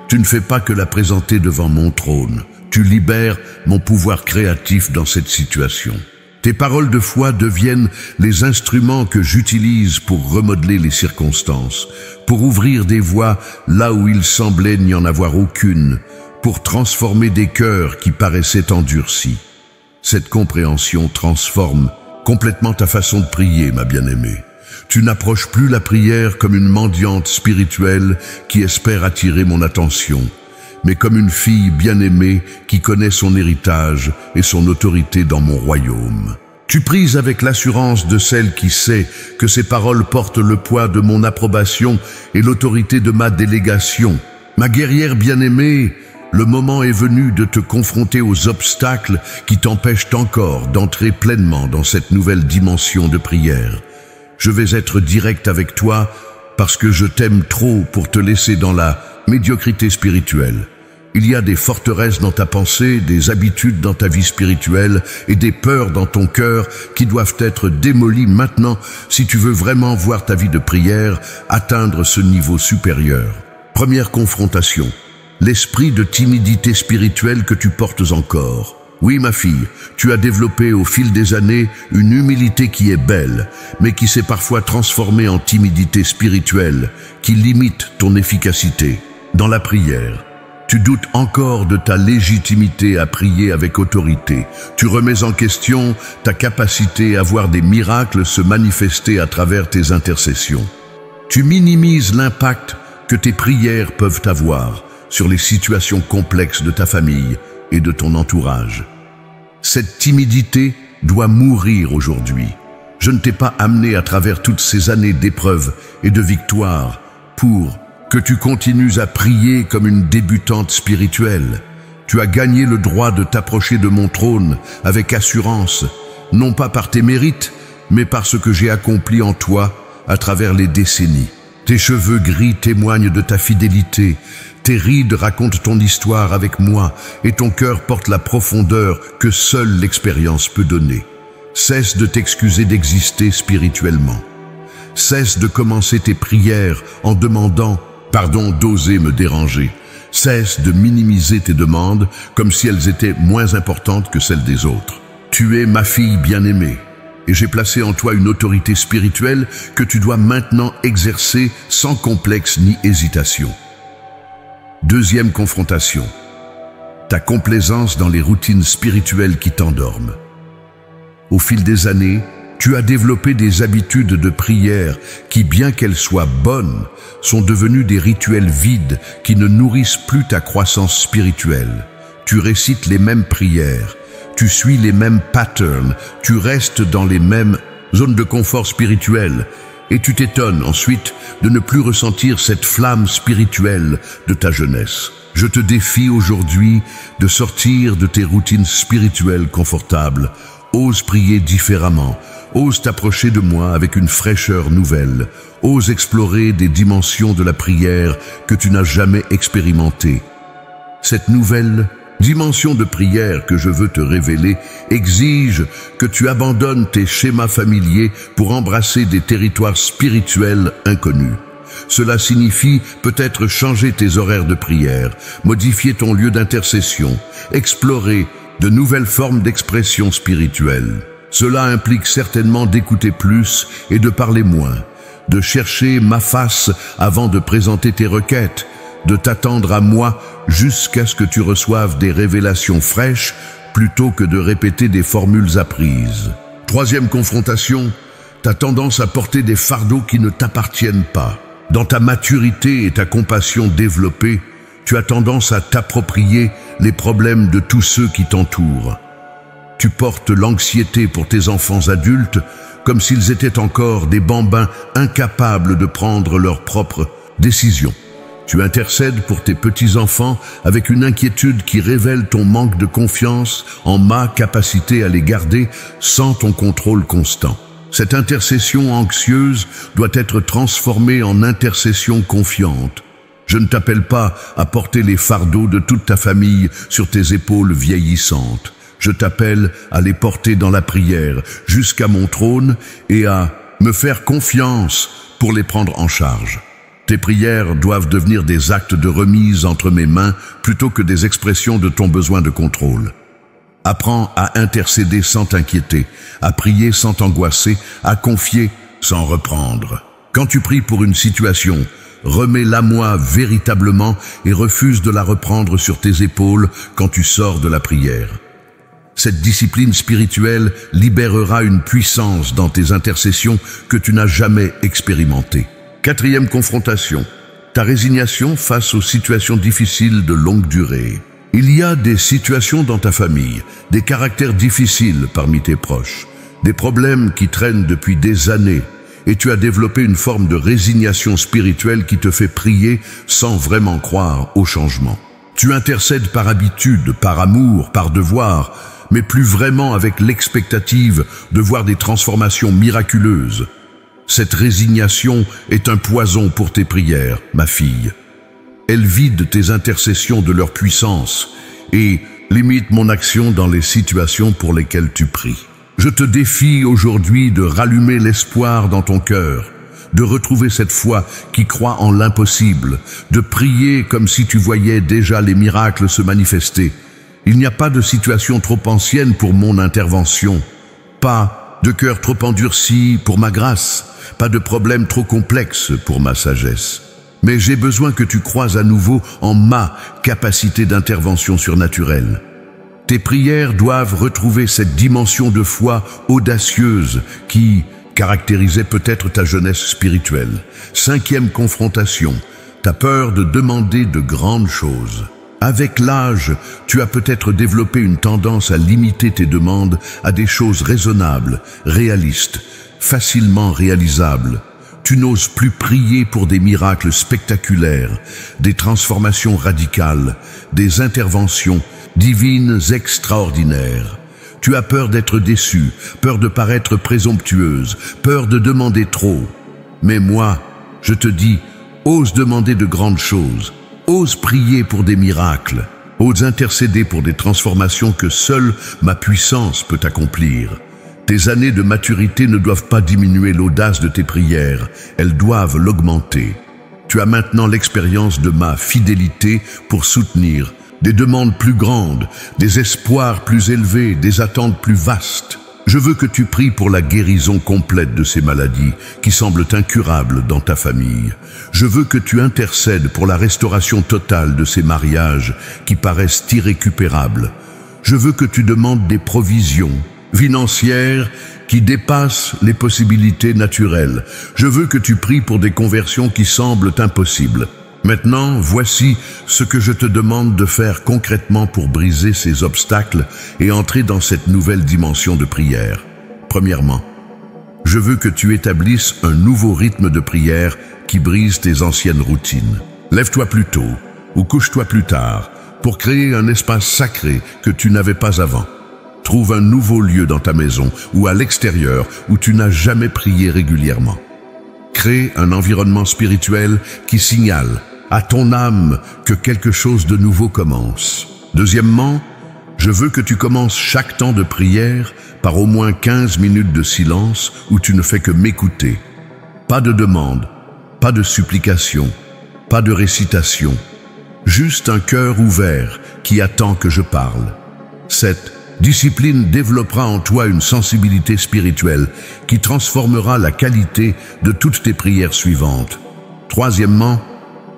tu ne fais pas que la présenter devant mon trône. Tu libères mon pouvoir créatif dans cette situation. Tes paroles de foi deviennent les instruments que j'utilise pour remodeler les circonstances, pour ouvrir des voies là où il semblait n'y en avoir aucune, pour transformer des cœurs qui paraissaient endurcis. Cette compréhension transforme complètement ta façon de prier, ma bien-aimée. Tu n'approches plus la prière comme une mendiante spirituelle qui espère attirer mon attention, mais comme une fille bien-aimée qui connaît son héritage et son autorité dans mon royaume. Tu pries avec l'assurance de celle qui sait que ses paroles portent le poids de mon approbation et l'autorité de ma délégation. Ma guerrière bien-aimée, le moment est venu de te confronter aux obstacles qui t'empêchent encore d'entrer pleinement dans cette nouvelle dimension de prière. Je vais être direct avec toi parce que je t'aime trop pour te laisser dans la médiocrité spirituelle. Il y a des forteresses dans ta pensée, des habitudes dans ta vie spirituelle et des peurs dans ton cœur qui doivent être démolies maintenant si tu veux vraiment voir ta vie de prière atteindre ce niveau supérieur. Première confrontation. L'esprit de timidité spirituelle que tu portes encore. Oui, ma fille, tu as développé au fil des années une humilité qui est belle, mais qui s'est parfois transformée en timidité spirituelle, qui limite ton efficacité. Dans la prière, tu doutes encore de ta légitimité à prier avec autorité. Tu remets en question ta capacité à voir des miracles se manifester à travers tes intercessions. Tu minimises l'impact que tes prières peuvent avoir sur les situations complexes de ta famille et de ton entourage. Cette timidité doit mourir aujourd'hui. Je ne t'ai pas amené à travers toutes ces années d'épreuves et de victoires pour que tu continues à prier comme une débutante spirituelle. Tu as gagné le droit de t'approcher de mon trône avec assurance, non pas par tes mérites, mais par ce que j'ai accompli en toi à travers les décennies. Tes cheveux gris témoignent de ta fidélité, tes rides racontent ton histoire avec moi et ton cœur porte la profondeur que seule l'expérience peut donner. Cesse de t'excuser d'exister spirituellement. Cesse de commencer tes prières en demandant « pardon d'oser me déranger ». Cesse de minimiser tes demandes comme si elles étaient moins importantes que celles des autres. Tu es ma fille bien-aimée et j'ai placé en toi une autorité spirituelle que tu dois maintenant exercer sans complexe ni hésitation. Deuxième confrontation. Ta complaisance dans les routines spirituelles qui t'endorment. Au fil des années, tu as développé des habitudes de prière qui, bien qu'elles soient bonnes, sont devenues des rituels vides qui ne nourrissent plus ta croissance spirituelle. Tu récites les mêmes prières, tu suis les mêmes patterns, tu restes dans les mêmes zones de confort spirituel et tu t'étonnes ensuite de ne plus ressentir cette flamme spirituelle de ta jeunesse. Je te défie aujourd'hui de sortir de tes routines spirituelles confortables. Ose prier différemment. Ose t'approcher de moi avec une fraîcheur nouvelle. Ose explorer des dimensions de la prière que tu n'as jamais expérimentées. Cette nouvelle dimension de prière que je veux te révéler exige que tu abandonnes tes schémas familiers pour embrasser des territoires spirituels inconnus. Cela signifie peut-être changer tes horaires de prière, modifier ton lieu d'intercession, explorer de nouvelles formes d'expression spirituelle. Cela implique certainement d'écouter plus et de parler moins, de chercher ma face avant de présenter tes requêtes, de t'attendre à moi jusqu'à ce que tu reçoives des révélations fraîches plutôt que de répéter des formules apprises. Troisième confrontation, tu as tendance à porter des fardeaux qui ne t'appartiennent pas. Dans ta maturité et ta compassion développée, tu as tendance à t'approprier les problèmes de tous ceux qui t'entourent. Tu portes l'anxiété pour tes enfants adultes comme s'ils étaient encore des bambins incapables de prendre leurs propres décisions. Tu intercèdes pour tes petits-enfants avec une inquiétude qui révèle ton manque de confiance en ma capacité à les garder sans ton contrôle constant. Cette intercession anxieuse doit être transformée en intercession confiante. Je ne t'appelle pas à porter les fardeaux de toute ta famille sur tes épaules vieillissantes. Je t'appelle à les porter dans la prière jusqu'à mon trône et à me faire confiance pour les prendre en charge. Tes prières doivent devenir des actes de remise entre mes mains plutôt que des expressions de ton besoin de contrôle. Apprends à intercéder sans t'inquiéter, à prier sans t'angoisser, à confier sans reprendre. Quand tu pries pour une situation, remets-la moi véritablement et refuse de la reprendre sur tes épaules quand tu sors de la prière. Cette discipline spirituelle libérera une puissance dans tes intercessions que tu n'as jamais expérimentée. Quatrième confrontation, ta résignation face aux situations difficiles de longue durée. Il y a des situations dans ta famille, des caractères difficiles parmi tes proches, des problèmes qui traînent depuis des années, et tu as développé une forme de résignation spirituelle qui te fait prier sans vraiment croire au changement. Tu intercèdes par habitude, par amour, par devoir, mais plus vraiment avec l'expectative de voir des transformations miraculeuses. Cette résignation est un poison pour tes prières, ma fille. Elle vide tes intercessions de leur puissance et limite mon action dans les situations pour lesquelles tu pries. Je te défie aujourd'hui de rallumer l'espoir dans ton cœur, de retrouver cette foi qui croit en l'impossible, de prier comme si tu voyais déjà les miracles se manifester. Il n'y a pas de situation trop ancienne pour mon intervention, pas de cœur trop endurci pour ma grâce, pas de problème trop complexe pour ma sagesse. Mais j'ai besoin que tu croies à nouveau en ma capacité d'intervention surnaturelle. Tes prières doivent retrouver cette dimension de foi audacieuse qui caractérisait peut-être ta jeunesse spirituelle. Cinquième confrontation, ta peur de demander de grandes choses. Avec l'âge, tu as peut-être développé une tendance à limiter tes demandes à des choses raisonnables, réalistes, facilement réalisables. Tu n'oses plus prier pour des miracles spectaculaires, des transformations radicales, des interventions divines extraordinaires. Tu as peur d'être déçu, peur de paraître présomptueuse, peur de demander trop. Mais moi, je te dis, ose demander de grandes choses. Ose prier pour des miracles, ose intercéder pour des transformations que seule ma puissance peut accomplir. Tes années de maturité ne doivent pas diminuer l'audace de tes prières, elles doivent l'augmenter. Tu as maintenant l'expérience de ma fidélité pour soutenir des demandes plus grandes, des espoirs plus élevés, des attentes plus vastes. Je veux que tu pries pour la guérison complète de ces maladies qui semblent incurables dans ta famille. Je veux que tu intercèdes pour la restauration totale de ces mariages qui paraissent irrécupérables. Je veux que tu demandes des provisions financières qui dépassent les possibilités naturelles. Je veux que tu pries pour des conversions qui semblent impossibles. Maintenant, voici ce que je te demande de faire concrètement pour briser ces obstacles et entrer dans cette nouvelle dimension de prière. Premièrement, je veux que tu établisses un nouveau rythme de prière qui brise tes anciennes routines. Lève-toi plus tôt ou couche-toi plus tard pour créer un espace sacré que tu n'avais pas avant. Trouve un nouveau lieu dans ta maison ou à l'extérieur où tu n'as jamais prié régulièrement. Crée un environnement spirituel qui signale à ton âme que quelque chose de nouveau commence. Deuxièmement, je veux que tu commences chaque temps de prière par au moins 15 minutes de silence où tu ne fais que m'écouter. Pas de demande, pas de supplication, pas de récitation. Juste un cœur ouvert qui attend que je parle. Cette discipline développera en toi une sensibilité spirituelle qui transformera la qualité de toutes tes prières suivantes. Troisièmement,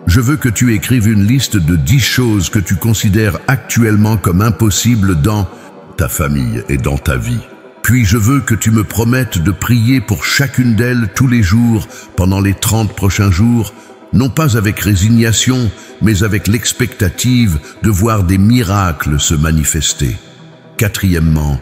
je veux que tu écrives une liste de 10 choses que tu considères actuellement comme impossibles dans ta famille et dans ta vie. Puis je veux que tu me promettes de prier pour chacune d'elles tous les jours pendant les 30 prochains jours, non pas avec résignation, mais avec l'expectative de voir des miracles se manifester. Quatrièmement,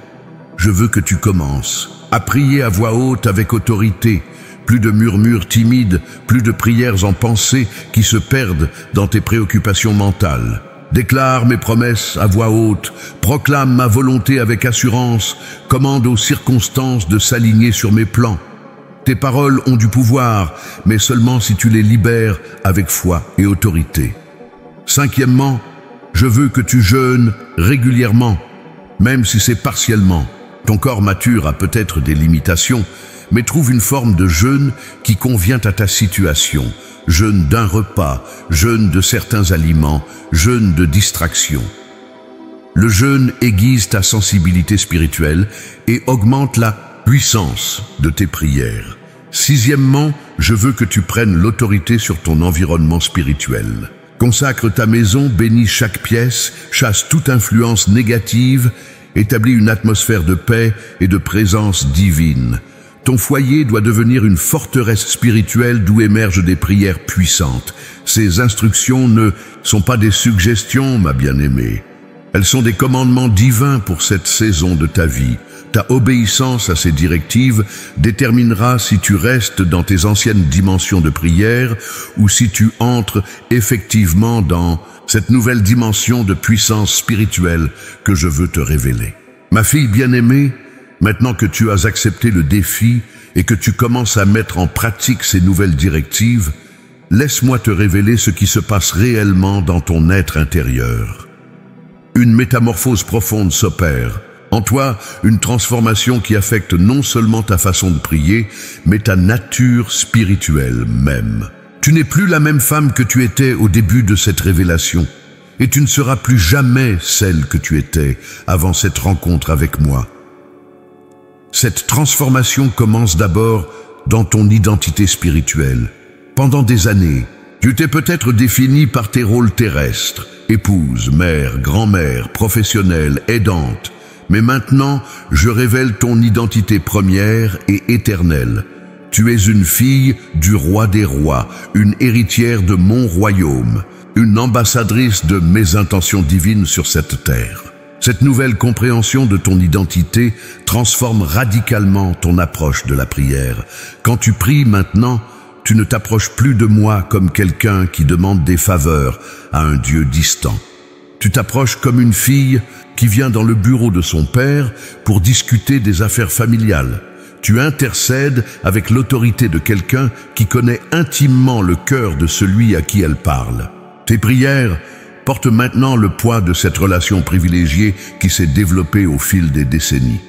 je veux que tu commences à prier à voix haute avec autorité. Plus de murmures timides, plus de prières en pensée qui se perdent dans tes préoccupations mentales. Déclare mes promesses à voix haute, proclame ma volonté avec assurance, commande aux circonstances de s'aligner sur mes plans. Tes paroles ont du pouvoir, mais seulement si tu les libères avec foi et autorité. Cinquièmement, je veux que tu jeûnes régulièrement, même si c'est partiellement. Ton corps mature a peut-être des limitations, mais trouve une forme de jeûne qui convient à ta situation. Jeûne d'un repas, jeûne de certains aliments, jeûne de distraction. Le jeûne aiguise ta sensibilité spirituelle et augmente la puissance de tes prières. Sixièmement, je veux que tu prennes l'autorité sur ton environnement spirituel. Consacre ta maison, bénis chaque pièce, chasse toute influence négative, établis une atmosphère de paix et de présence divine. Ton foyer doit devenir une forteresse spirituelle d'où émergent des prières puissantes. Ces instructions ne sont pas des suggestions, ma bien-aimée. Elles sont des commandements divins pour cette saison de ta vie. Ta obéissance à ces directives déterminera si tu restes dans tes anciennes dimensions de prière ou si tu entres effectivement dans cette nouvelle dimension de puissance spirituelle que je veux te révéler. Ma fille bien-aimée, maintenant que tu as accepté le défi et que tu commences à mettre en pratique ces nouvelles directives, laisse-moi te révéler ce qui se passe réellement dans ton être intérieur. Une métamorphose profonde s'opère. En toi, une transformation qui affecte non seulement ta façon de prier, mais ta nature spirituelle même. Tu n'es plus la même femme que tu étais au début de cette révélation, et tu ne seras plus jamais celle que tu étais avant cette rencontre avec moi. Cette transformation commence d'abord dans ton identité spirituelle. Pendant des années, tu t'es peut-être définie par tes rôles terrestres, épouse, mère, grand-mère, professionnelle, aidante. Mais maintenant, je révèle ton identité première et éternelle. Tu es une fille du roi des rois, une héritière de mon royaume, une ambassadrice de mes intentions divines sur cette terre. Cette nouvelle compréhension de ton identité transforme radicalement ton approche de la prière. Quand tu pries maintenant, tu ne t'approches plus de moi comme quelqu'un qui demande des faveurs à un Dieu distant. Tu t'approches comme une fille qui vient dans le bureau de son père pour discuter des affaires familiales. Tu intercèdes avec l'autorité de quelqu'un qui connaît intimement le cœur de celui à qui elle parle. Tes prières portent maintenant le poids de cette relation privilégiée qui s'est développée au fil des décennies.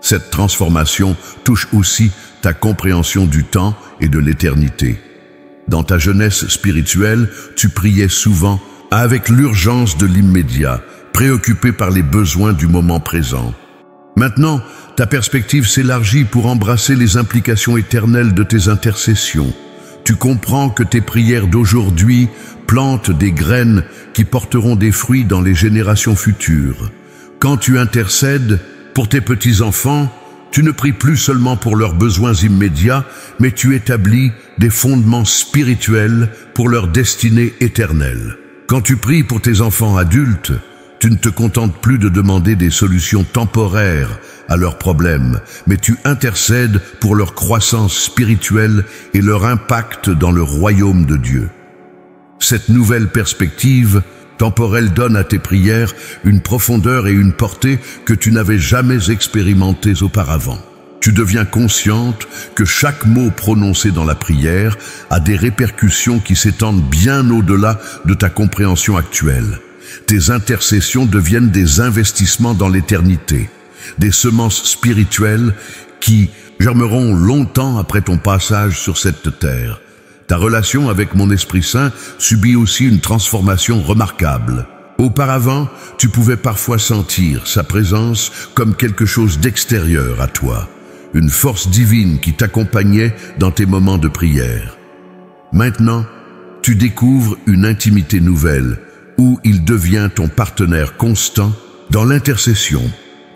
Cette transformation touche aussi ta compréhension du temps et de l'éternité. Dans ta jeunesse spirituelle, tu priais souvent avec l'urgence de l'immédiat, préoccupé par les besoins du moment présent. Maintenant, ta perspective s'élargit pour embrasser les implications éternelles de tes intercessions. Tu comprends que tes prières d'aujourd'hui plantent des graines qui porteront des fruits dans les générations futures. Quand tu intercèdes pour tes petits-enfants, tu ne pries plus seulement pour leurs besoins immédiats, mais tu établis des fondements spirituels pour leur destinée éternelle. Quand tu pries pour tes enfants adultes, tu ne te contentes plus de demander des solutions temporaires à leurs problèmes, mais tu intercèdes pour leur croissance spirituelle et leur impact dans le royaume de Dieu. Cette nouvelle perspective temporelle donne à tes prières une profondeur et une portée que tu n'avais jamais expérimentées auparavant. Tu deviens consciente que chaque mot prononcé dans la prière a des répercussions qui s'étendent bien au-delà de ta compréhension actuelle. Tes intercessions deviennent des investissements dans l'éternité, des semences spirituelles qui germeront longtemps après ton passage sur cette terre. Ta relation avec mon Esprit Saint subit aussi une transformation remarquable. Auparavant, tu pouvais parfois sentir sa présence comme quelque chose d'extérieur à toi, une force divine qui t'accompagnait dans tes moments de prière. Maintenant, tu découvres une intimité nouvelle où il devient ton partenaire constant dans l'intercession,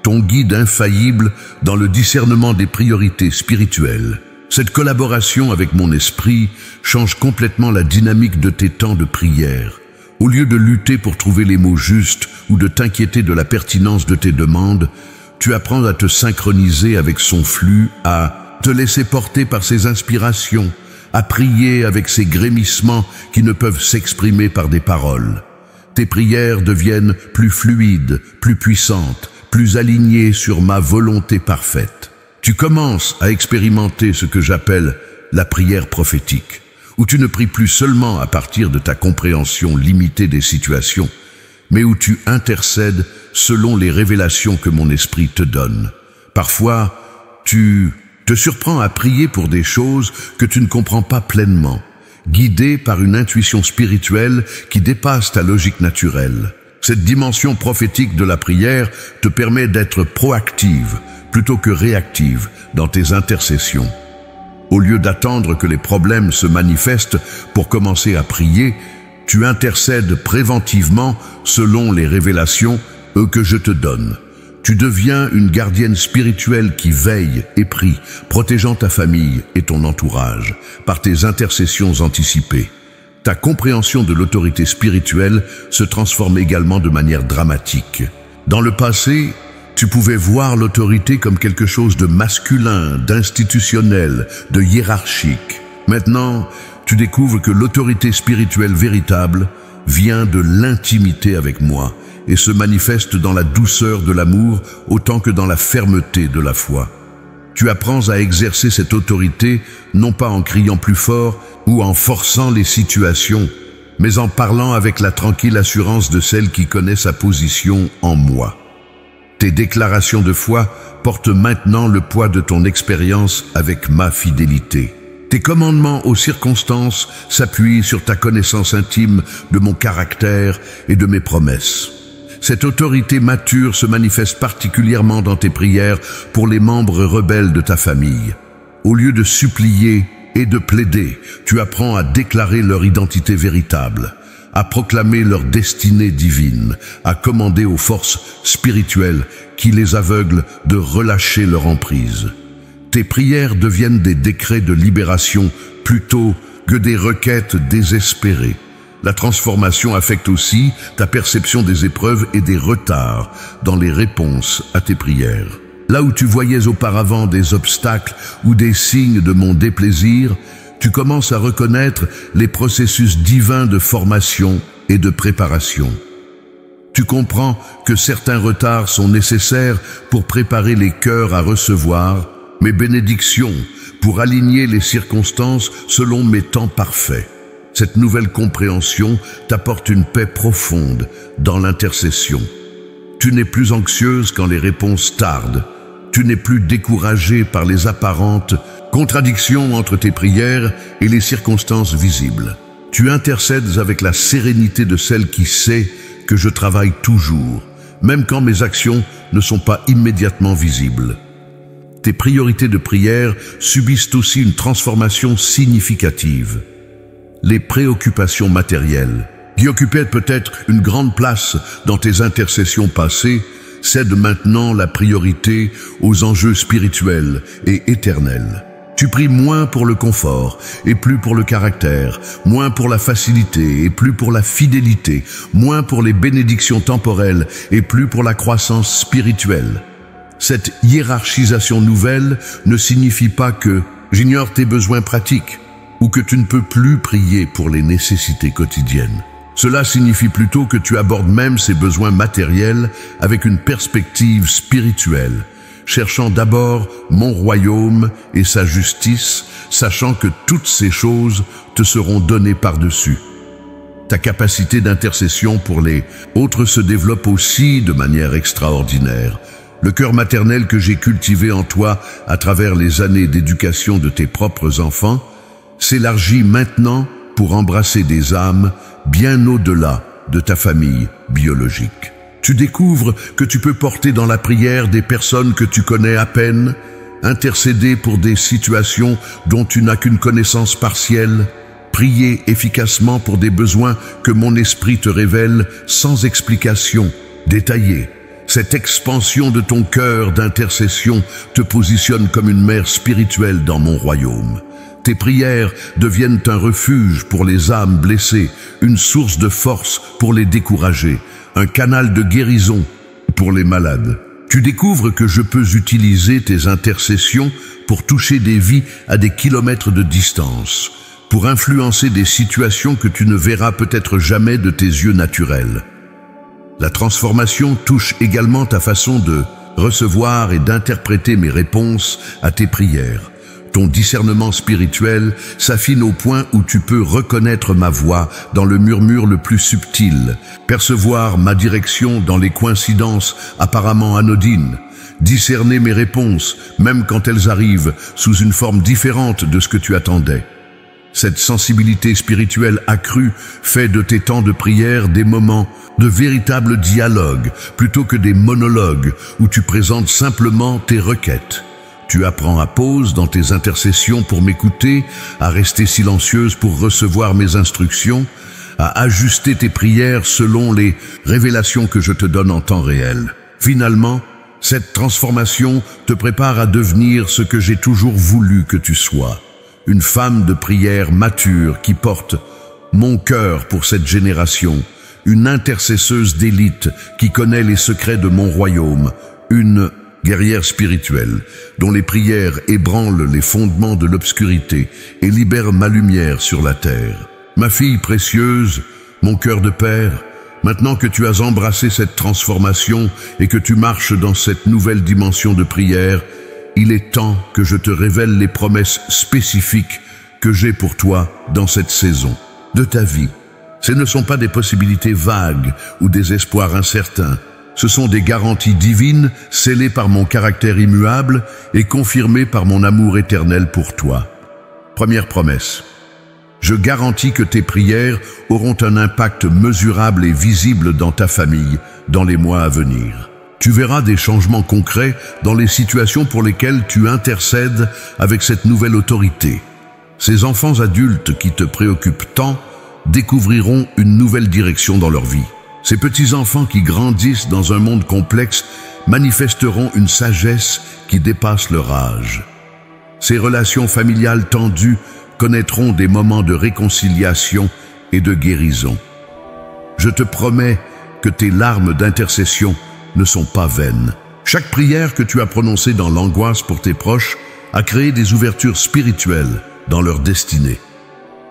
ton guide infaillible dans le discernement des priorités spirituelles. Cette collaboration avec mon esprit change complètement la dynamique de tes temps de prière. Au lieu de lutter pour trouver les mots justes ou de t'inquiéter de la pertinence de tes demandes, tu apprends à te synchroniser avec son flux, à te laisser porter par ses inspirations, à prier avec ses grémissements qui ne peuvent s'exprimer par des paroles. Tes prières deviennent plus fluides, plus puissantes, plus alignées sur ma volonté parfaite. Tu commences à expérimenter ce que j'appelle la prière prophétique, où tu ne pries plus seulement à partir de ta compréhension limitée des situations, mais où tu intercèdes selon les révélations que mon esprit te donne. Parfois, tu te surprends à prier pour des choses que tu ne comprends pas pleinement, guidé par une intuition spirituelle qui dépasse ta logique naturelle. Cette dimension prophétique de la prière te permet d'être proactive plutôt que réactive dans tes intercessions. Au lieu d'attendre que les problèmes se manifestent pour commencer à prier, tu intercèdes préventivement selon les révélations que je te donne. Tu deviens une gardienne spirituelle qui veille et prie, protégeant ta famille et ton entourage par tes intercessions anticipées. Ta compréhension de l'autorité spirituelle se transforme également de manière dramatique. Dans le passé, tu pouvais voir l'autorité comme quelque chose de masculin, d'institutionnel, de hiérarchique. Maintenant, tu découvres que l'autorité spirituelle véritable vient de l'intimité avec moi et se manifeste dans la douceur de l'amour autant que dans la fermeté de la foi. Tu apprends à exercer cette autorité non pas en criant plus fort ou en forçant les situations, mais en parlant avec la tranquille assurance de celle qui connaît sa position en moi. Tes déclarations de foi portent maintenant le poids de ton expérience avec ma fidélité. Tes commandements aux circonstances s'appuient sur ta connaissance intime de mon caractère et de mes promesses. Cette autorité mature se manifeste particulièrement dans tes prières pour les membres rebelles de ta famille. Au lieu de supplier et de plaider, tu apprends à déclarer leur identité véritable, à proclamer leur destinée divine, à commander aux forces spirituelles qui les aveuglent de relâcher leur emprise. Tes prières deviennent des décrets de libération plutôt que des requêtes désespérées. La transformation affecte aussi ta perception des épreuves et des retards dans les réponses à tes prières. Là où tu voyais auparavant des obstacles ou des signes de mon déplaisir, tu commences à reconnaître les processus divins de formation et de préparation. Tu comprends que certains retards sont nécessaires pour préparer les cœurs à recevoir mes bénédictions, pour aligner les circonstances selon mes temps parfaits. Cette nouvelle compréhension t'apporte une paix profonde dans l'intercession. Tu n'es plus anxieuse quand les réponses tardent. Tu n'es plus découragée par les apparentes contradictions entre tes prières et les circonstances visibles. Tu intercèdes avec la sérénité de celle qui sait que je travaille toujours, même quand mes actions ne sont pas immédiatement visibles. Tes priorités de prière subissent aussi une transformation significative. Les préoccupations matérielles, qui occupaient peut-être une grande place dans tes intercessions passées, cèdent maintenant la priorité aux enjeux spirituels et éternels. Tu pries moins pour le confort et plus pour le caractère, moins pour la facilité et plus pour la fidélité, moins pour les bénédictions temporelles et plus pour la croissance spirituelle. Cette hiérarchisation nouvelle ne signifie pas que j'ignore tes besoins pratiques ou que tu ne peux plus prier pour les nécessités quotidiennes. Cela signifie plutôt que tu abordes même ces besoins matériels avec une perspective spirituelle, cherchant d'abord mon royaume et sa justice, sachant que toutes ces choses te seront données par-dessus. Ta capacité d'intercession pour les autres se développe aussi de manière extraordinaire. Le cœur maternel que j'ai cultivé en toi à travers les années d'éducation de tes propres enfants s'élargit maintenant pour embrasser des âmes bien au-delà de ta famille biologique. Tu découvres que tu peux porter dans la prière des personnes que tu connais à peine, intercéder pour des situations dont tu n'as qu'une connaissance partielle, prier efficacement pour des besoins que mon esprit te révèle sans explication détaillée, Cette expansion de ton cœur d'intercession te positionne comme une mère spirituelle dans mon royaume. Tes prières deviennent un refuge pour les âmes blessées, une source de force pour les décourager, un canal de guérison pour les malades. Tu découvres que je peux utiliser tes intercessions pour toucher des vies à des kilomètres de distance, pour influencer des situations que tu ne verras peut-être jamais de tes yeux naturels. La transformation touche également ta façon de recevoir et d'interpréter mes réponses à tes prières. Ton discernement spirituel s'affine au point où tu peux reconnaître ma voix dans le murmure le plus subtil, percevoir ma direction dans les coïncidences apparemment anodines, discerner mes réponses, même quand elles arrivent sous une forme différente de ce que tu attendais. Cette sensibilité spirituelle accrue fait de tes temps de prière des moments de véritable dialogue, plutôt que des monologues où tu présentes simplement tes requêtes. Tu apprends à pause dans tes intercessions pour m'écouter, à rester silencieuse pour recevoir mes instructions, à ajuster tes prières selon les révélations que je te donne en temps réel. Finalement, cette transformation te prépare à devenir ce que j'ai toujours voulu que tu sois. Une femme de prière mature qui porte mon cœur pour cette génération, une intercesseuse d'élite qui connaît les secrets de mon royaume, une guerrière spirituelle dont les prières ébranlent les fondements de l'obscurité et libèrent ma lumière sur la terre. Ma fille précieuse, mon cœur de père, maintenant que tu as embrassé cette transformation et que tu marches dans cette nouvelle dimension de prière, il est temps que je te révèle les promesses spécifiques que j'ai pour toi dans cette saison de ta vie. Ce ne sont pas des possibilités vagues ou des espoirs incertains. Ce sont des garanties divines scellées par mon caractère immuable et confirmées par mon amour éternel pour toi. Première promesse. Je garantis que tes prières auront un impact mesurable et visible dans ta famille dans les mois à venir. Tu verras des changements concrets dans les situations pour lesquelles tu intercèdes avec cette nouvelle autorité. Ces enfants adultes qui te préoccupent tant découvriront une nouvelle direction dans leur vie. Ces petits-enfants qui grandissent dans un monde complexe manifesteront une sagesse qui dépasse leur âge. Ces relations familiales tendues connaîtront des moments de réconciliation et de guérison. Je te promets que tes larmes d'intercession ne sont pas vaines. Chaque prière que tu as prononcée dans l'angoisse pour tes proches a créé des ouvertures spirituelles dans leur destinée.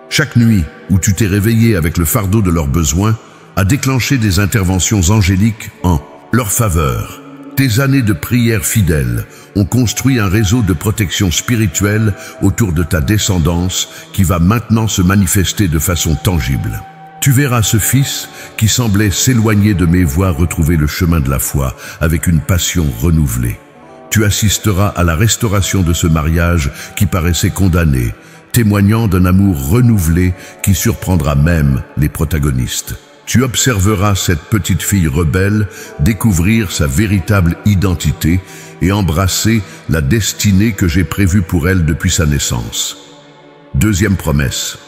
Chaque nuit où tu t'es réveillé avec le fardeau de leurs besoins a déclenché des interventions angéliques en leur faveur. Tes années de prière fidèle ont construit un réseau de protection spirituelle autour de ta descendance qui va maintenant se manifester de façon tangible. Tu verras ce fils qui semblait s'éloigner de mes voies retrouver le chemin de la foi avec une passion renouvelée. Tu assisteras à la restauration de ce mariage qui paraissait condamné, témoignant d'un amour renouvelé qui surprendra même les protagonistes. Tu observeras cette petite fille rebelle découvrir sa véritable identité et embrasser la destinée que j'ai prévue pour elle depuis sa naissance. Deuxième promesse.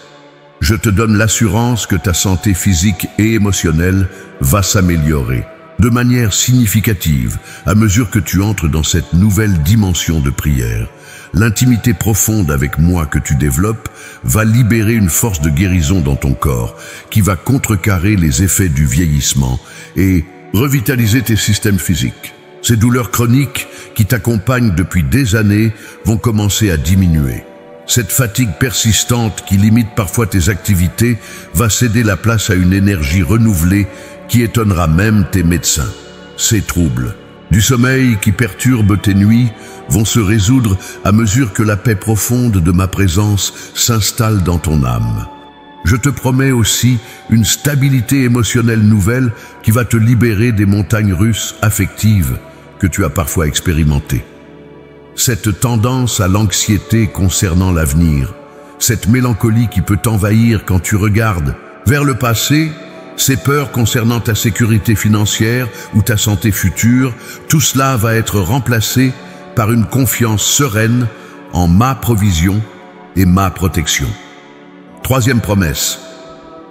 Je te donne l'assurance que ta santé physique et émotionnelle va s'améliorer de manière significative à mesure que tu entres dans cette nouvelle dimension de prière. L'intimité profonde avec moi que tu développes va libérer une force de guérison dans ton corps qui va contrecarrer les effets du vieillissement et revitaliser tes systèmes physiques. Ces douleurs chroniques qui t'accompagnent depuis des années vont commencer à diminuer. Cette fatigue persistante qui limite parfois tes activités va céder la place à une énergie renouvelée qui étonnera même tes médecins. Ces troubles du sommeil qui perturbent tes nuits vont se résoudre à mesure que la paix profonde de ma présence s'installe dans ton âme. Je te promets aussi une stabilité émotionnelle nouvelle qui va te libérer des montagnes russes affectives que tu as parfois expérimentées. Cette tendance à l'anxiété concernant l'avenir, cette mélancolie qui peut t'envahir quand tu regardes vers le passé, ces peurs concernant ta sécurité financière ou ta santé future, tout cela va être remplacé par une confiance sereine en ma provision et ma protection. Troisième promesse.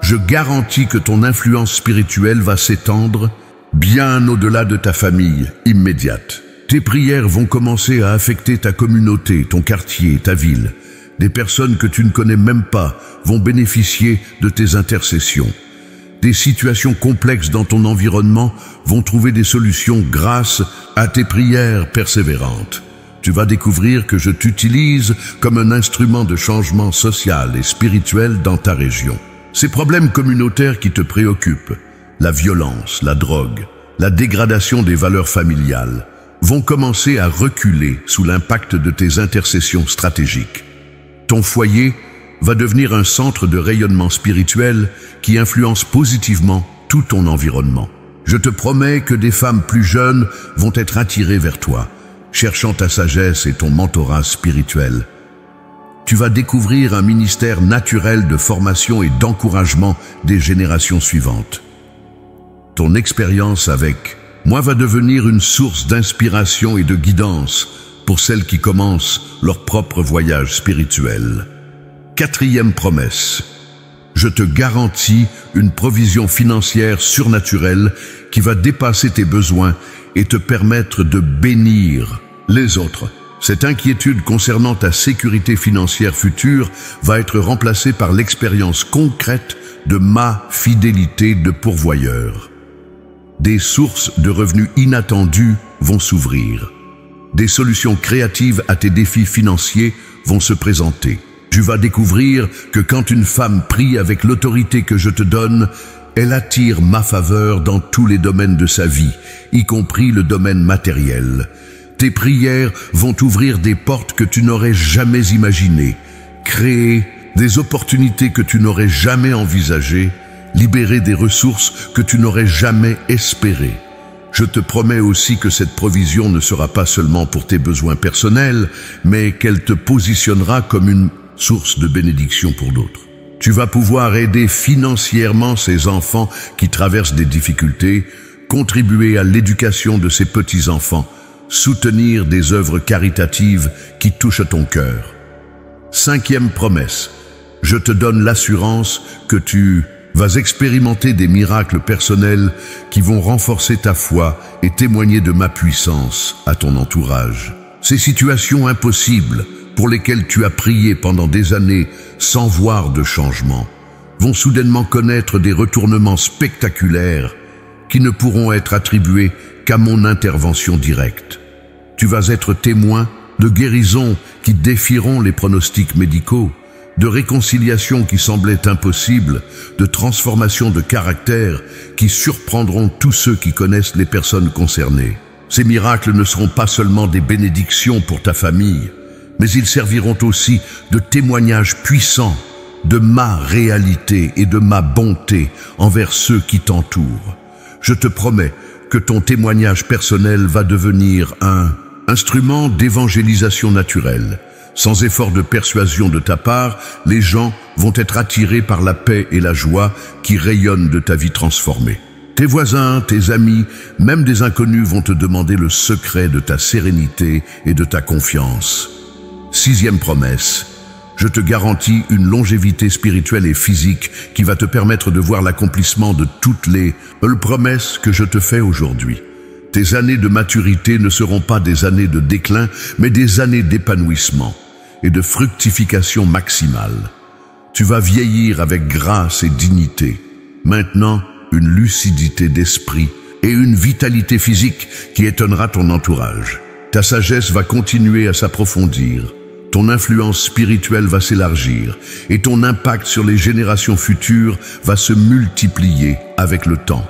Je garantis que ton influence spirituelle va s'étendre bien au-delà de ta famille immédiate. Tes prières vont commencer à affecter ta communauté, ton quartier, ta ville. Des personnes que tu ne connais même pas vont bénéficier de tes intercessions. Des situations complexes dans ton environnement vont trouver des solutions grâce à tes prières persévérantes. Tu vas découvrir que je t'utilise comme un instrument de changement social et spirituel dans ta région. Ces problèmes communautaires qui te préoccupent, la violence, la drogue, la dégradation des valeurs familiales, vont commencer à reculer sous l'impact de tes intercessions stratégiques. Ton foyer va devenir un centre de rayonnement spirituel qui influence positivement tout ton environnement. Je te promets que des femmes plus jeunes vont être attirées vers toi, cherchant ta sagesse et ton mentorat spirituel. Tu vas découvrir un ministère naturel de formation et d'encouragement des générations suivantes. Ton expérience avec moi va devenir une source d'inspiration et de guidance pour celles qui commencent leur propre voyage spirituel. 4e promesse. Je te garantis une provision financière surnaturelle qui va dépasser tes besoins et te permettre de bénir les autres. Cette inquiétude concernant ta sécurité financière future va être remplacée par l'expérience concrète de ma fidélité de pourvoyeur. Des sources de revenus inattendus vont s'ouvrir. Des solutions créatives à tes défis financiers vont se présenter. Tu vas découvrir que quand une femme prie avec l'autorité que je te donne, elle attire ma faveur dans tous les domaines de sa vie, y compris le domaine matériel. Tes prières vont ouvrir des portes que tu n'aurais jamais imaginées, créer des opportunités que tu n'aurais jamais envisagées, libérer des ressources que tu n'aurais jamais espérées. Je te promets aussi que cette provision ne sera pas seulement pour tes besoins personnels, mais qu'elle te positionnera comme une source de bénédiction pour d'autres. Tu vas pouvoir aider financièrement ces enfants qui traversent des difficultés, contribuer à l'éducation de ces petits-enfants, soutenir des œuvres caritatives qui touchent ton cœur. 5e promesse. Je te donne l'assurance que tu vas expérimenter des miracles personnels qui vont renforcer ta foi et témoigner de ma puissance à ton entourage. Ces situations impossibles pour lesquelles tu as prié pendant des années sans voir de changement vont soudainement connaître des retournements spectaculaires qui ne pourront être attribués qu'à mon intervention directe. Tu vas être témoin de guérisons qui défieront les pronostics médicaux, de réconciliations qui semblaient impossibles, de transformations de caractère qui surprendront tous ceux qui connaissent les personnes concernées. Ces miracles ne seront pas seulement des bénédictions pour ta famille, mais ils serviront aussi de témoignages puissants de ma réalité et de ma bonté envers ceux qui t'entourent. Je te promets que ton témoignage personnel va devenir un instrument d'évangélisation naturelle. Sans effort de persuasion de ta part, les gens vont être attirés par la paix et la joie qui rayonnent de ta vie transformée. Tes voisins, tes amis, même des inconnus vont te demander le secret de ta sérénité et de ta confiance. 6e promesse. Je te garantis une longévité spirituelle et physique qui va te permettre de voir l'accomplissement de toutes les promesses que je te fais aujourd'hui. Tes années de maturité ne seront pas des années de déclin, mais des années d'épanouissement et de fructification maximale. Tu vas vieillir avec grâce et dignité. Maintenant, une lucidité d'esprit et une vitalité physique qui étonnera ton entourage. Ta sagesse va continuer à s'approfondir. Ton influence spirituelle va s'élargir et ton impact sur les générations futures va se multiplier avec le temps.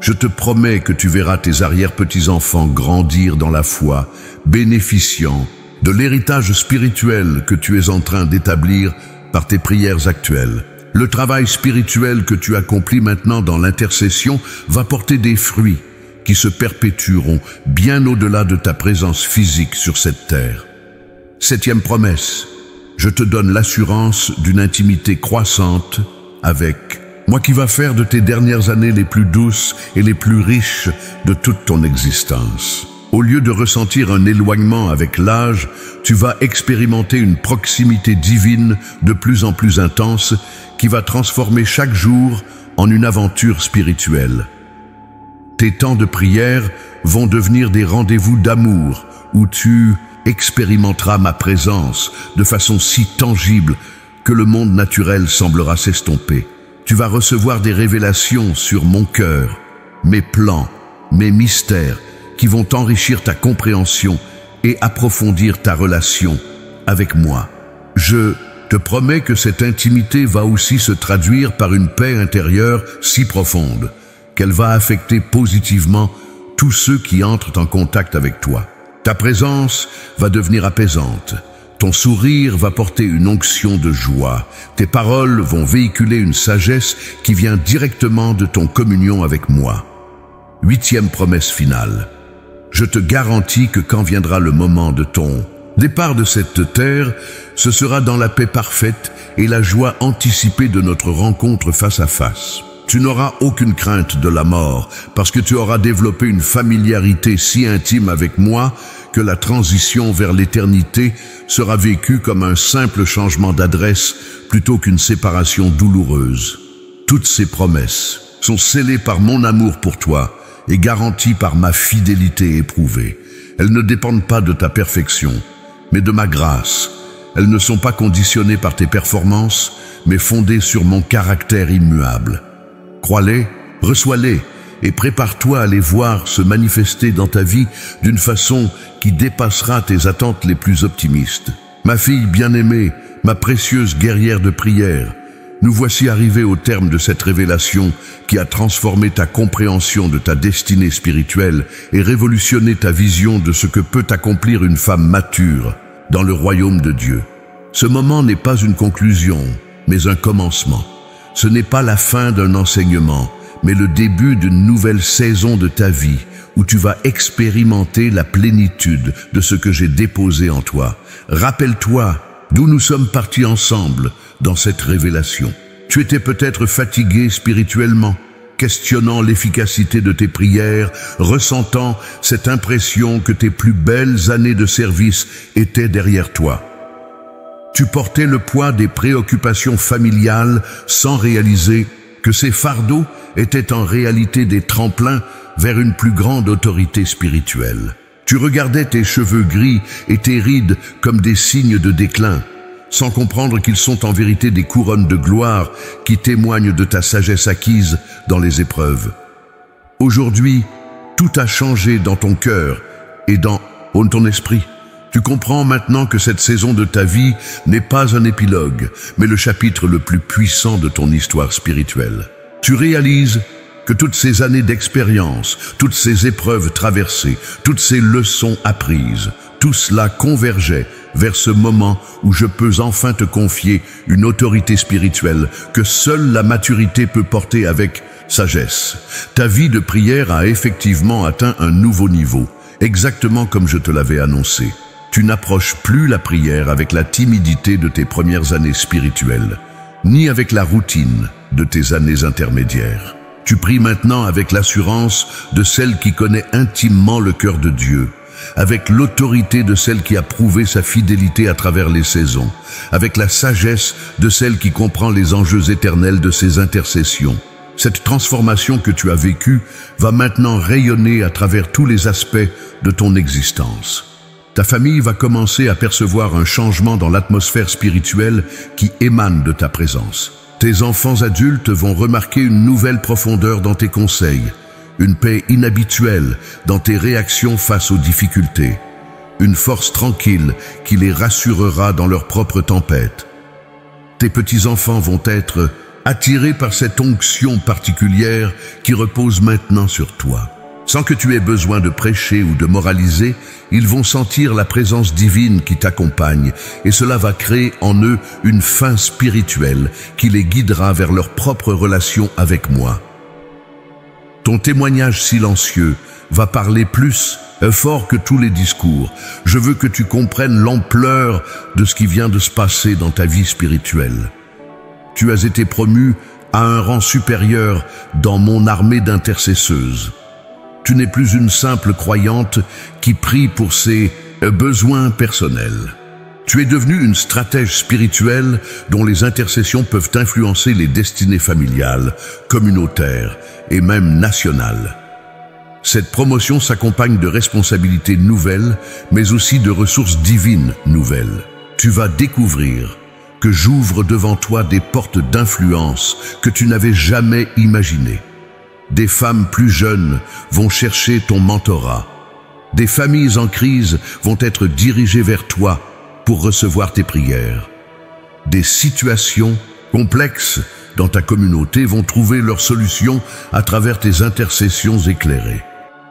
Je te promets que tu verras tes arrière-petits-enfants grandir dans la foi, bénéficiant de l'héritage spirituel que tu es en train d'établir par tes prières actuelles. Le travail spirituel que tu accomplis maintenant dans l'intercession va porter des fruits qui se perpétueront bien au-delà de ta présence physique sur cette terre. 7e promesse. Je te donne l'assurance d'une intimité croissante avec moi qui va faire de tes dernières années les plus douces et les plus riches de toute ton existence. Au lieu de ressentir un éloignement avec l'âge, tu vas expérimenter une proximité divine de plus en plus intense qui va transformer chaque jour en une aventure spirituelle. Tes temps de prière vont devenir des rendez-vous d'amour où tu expérimenteras ma présence de façon si tangible que le monde naturel semblera s'estomper. Tu vas recevoir des révélations sur mon cœur, mes plans, mes mystères qui vont enrichir ta compréhension et approfondir ta relation avec moi. Je te promets que cette intimité va aussi se traduire par une paix intérieure si profonde qu'elle va affecter positivement tous ceux qui entrent en contact avec toi. Ta présence va devenir apaisante. Ton sourire va porter une onction de joie. Tes paroles vont véhiculer une sagesse qui vient directement de ton communion avec moi. 8e promesse finale. Je te garantis que quand viendra le moment de ton départ de cette terre, ce sera dans la paix parfaite et la joie anticipée de notre rencontre face à face. Tu n'auras aucune crainte de la mort parce que tu auras développé une familiarité si intime avec moi que la transition vers l'éternité sera vécue comme un simple changement d'adresse plutôt qu'une séparation douloureuse. Toutes ces promesses sont scellées par mon amour pour toi et garanties par ma fidélité éprouvée. Elles ne dépendent pas de ta perfection, mais de ma grâce. Elles ne sont pas conditionnées par tes performances, mais fondées sur mon caractère immuable. Crois-les, reçois-les et prépare-toi à les voir se manifester dans ta vie d'une façon qui dépassera tes attentes les plus optimistes. Ma fille bien-aimée, ma précieuse guerrière de prière, nous voici arrivés au terme de cette révélation qui a transformé ta compréhension de ta destinée spirituelle et révolutionné ta vision de ce que peut accomplir une femme mature dans le royaume de Dieu. Ce moment n'est pas une conclusion, mais un commencement. Ce n'est pas la fin d'un enseignement, mais le début d'une nouvelle saison de ta vie où tu vas expérimenter la plénitude de ce que j'ai déposé en toi. Rappelle-toi d'où nous sommes partis ensemble dans cette révélation. Tu étais peut-être fatigué spirituellement, questionnant l'efficacité de tes prières, ressentant cette impression que tes plus belles années de service étaient derrière toi. Tu portais le poids des préoccupations familiales sans réaliser que ces fardeaux étaient en réalité des tremplins vers une plus grande autorité spirituelle. Tu regardais tes cheveux gris et tes rides comme des signes de déclin, sans comprendre qu'ils sont en vérité des couronnes de gloire qui témoignent de ta sagesse acquise dans les épreuves. Aujourd'hui, tout a changé dans ton cœur et dans ton esprit. Tu comprends maintenant que cette saison de ta vie n'est pas un épilogue, mais le chapitre le plus puissant de ton histoire spirituelle. Tu réalises que toutes ces années d'expérience, toutes ces épreuves traversées, toutes ces leçons apprises, tout cela convergeait vers ce moment où je peux enfin te confier une autorité spirituelle que seule la maturité peut porter avec sagesse. Ta vie de prière a effectivement atteint un nouveau niveau, exactement comme je te l'avais annoncé. Tu n'approches plus la prière avec la timidité de tes premières années spirituelles, ni avec la routine de tes années intermédiaires. Tu pries maintenant avec l'assurance de celle qui connaît intimement le cœur de Dieu, avec l'autorité de celle qui a prouvé sa fidélité à travers les saisons, avec la sagesse de celle qui comprend les enjeux éternels de ses intercessions. Cette transformation que tu as vécue va maintenant rayonner à travers tous les aspects de ton existence. Ta famille va commencer à percevoir un changement dans l'atmosphère spirituelle qui émane de ta présence. Tes enfants adultes vont remarquer une nouvelle profondeur dans tes conseils, une paix inhabituelle dans tes réactions face aux difficultés, une force tranquille qui les rassurera dans leur propre tempête. Tes petits-enfants vont être attirés par cette onction particulière qui repose maintenant sur toi. Sans que tu aies besoin de prêcher ou de moraliser, ils vont sentir la présence divine qui t'accompagne et cela va créer en eux une faim spirituelle qui les guidera vers leur propre relation avec moi. Ton témoignage silencieux va parler plus fort que tous les discours. Je veux que tu comprennes l'ampleur de ce qui vient de se passer dans ta vie spirituelle. Tu as été promu à un rang supérieur dans mon armée d'intercesseuses. Tu n'es plus une simple croyante qui prie pour ses besoins personnels. Tu es devenue une stratège spirituelle dont les intercessions peuvent influencer les destinées familiales, communautaires et même nationales. Cette promotion s'accompagne de responsabilités nouvelles, mais aussi de ressources divines nouvelles. Tu vas découvrir que j'ouvre devant toi des portes d'influence que tu n'avais jamais imaginées. Des femmes plus jeunes vont chercher ton mentorat. Des familles en crise vont être dirigées vers toi pour recevoir tes prières. Des situations complexes dans ta communauté vont trouver leur solution à travers tes intercessions éclairées.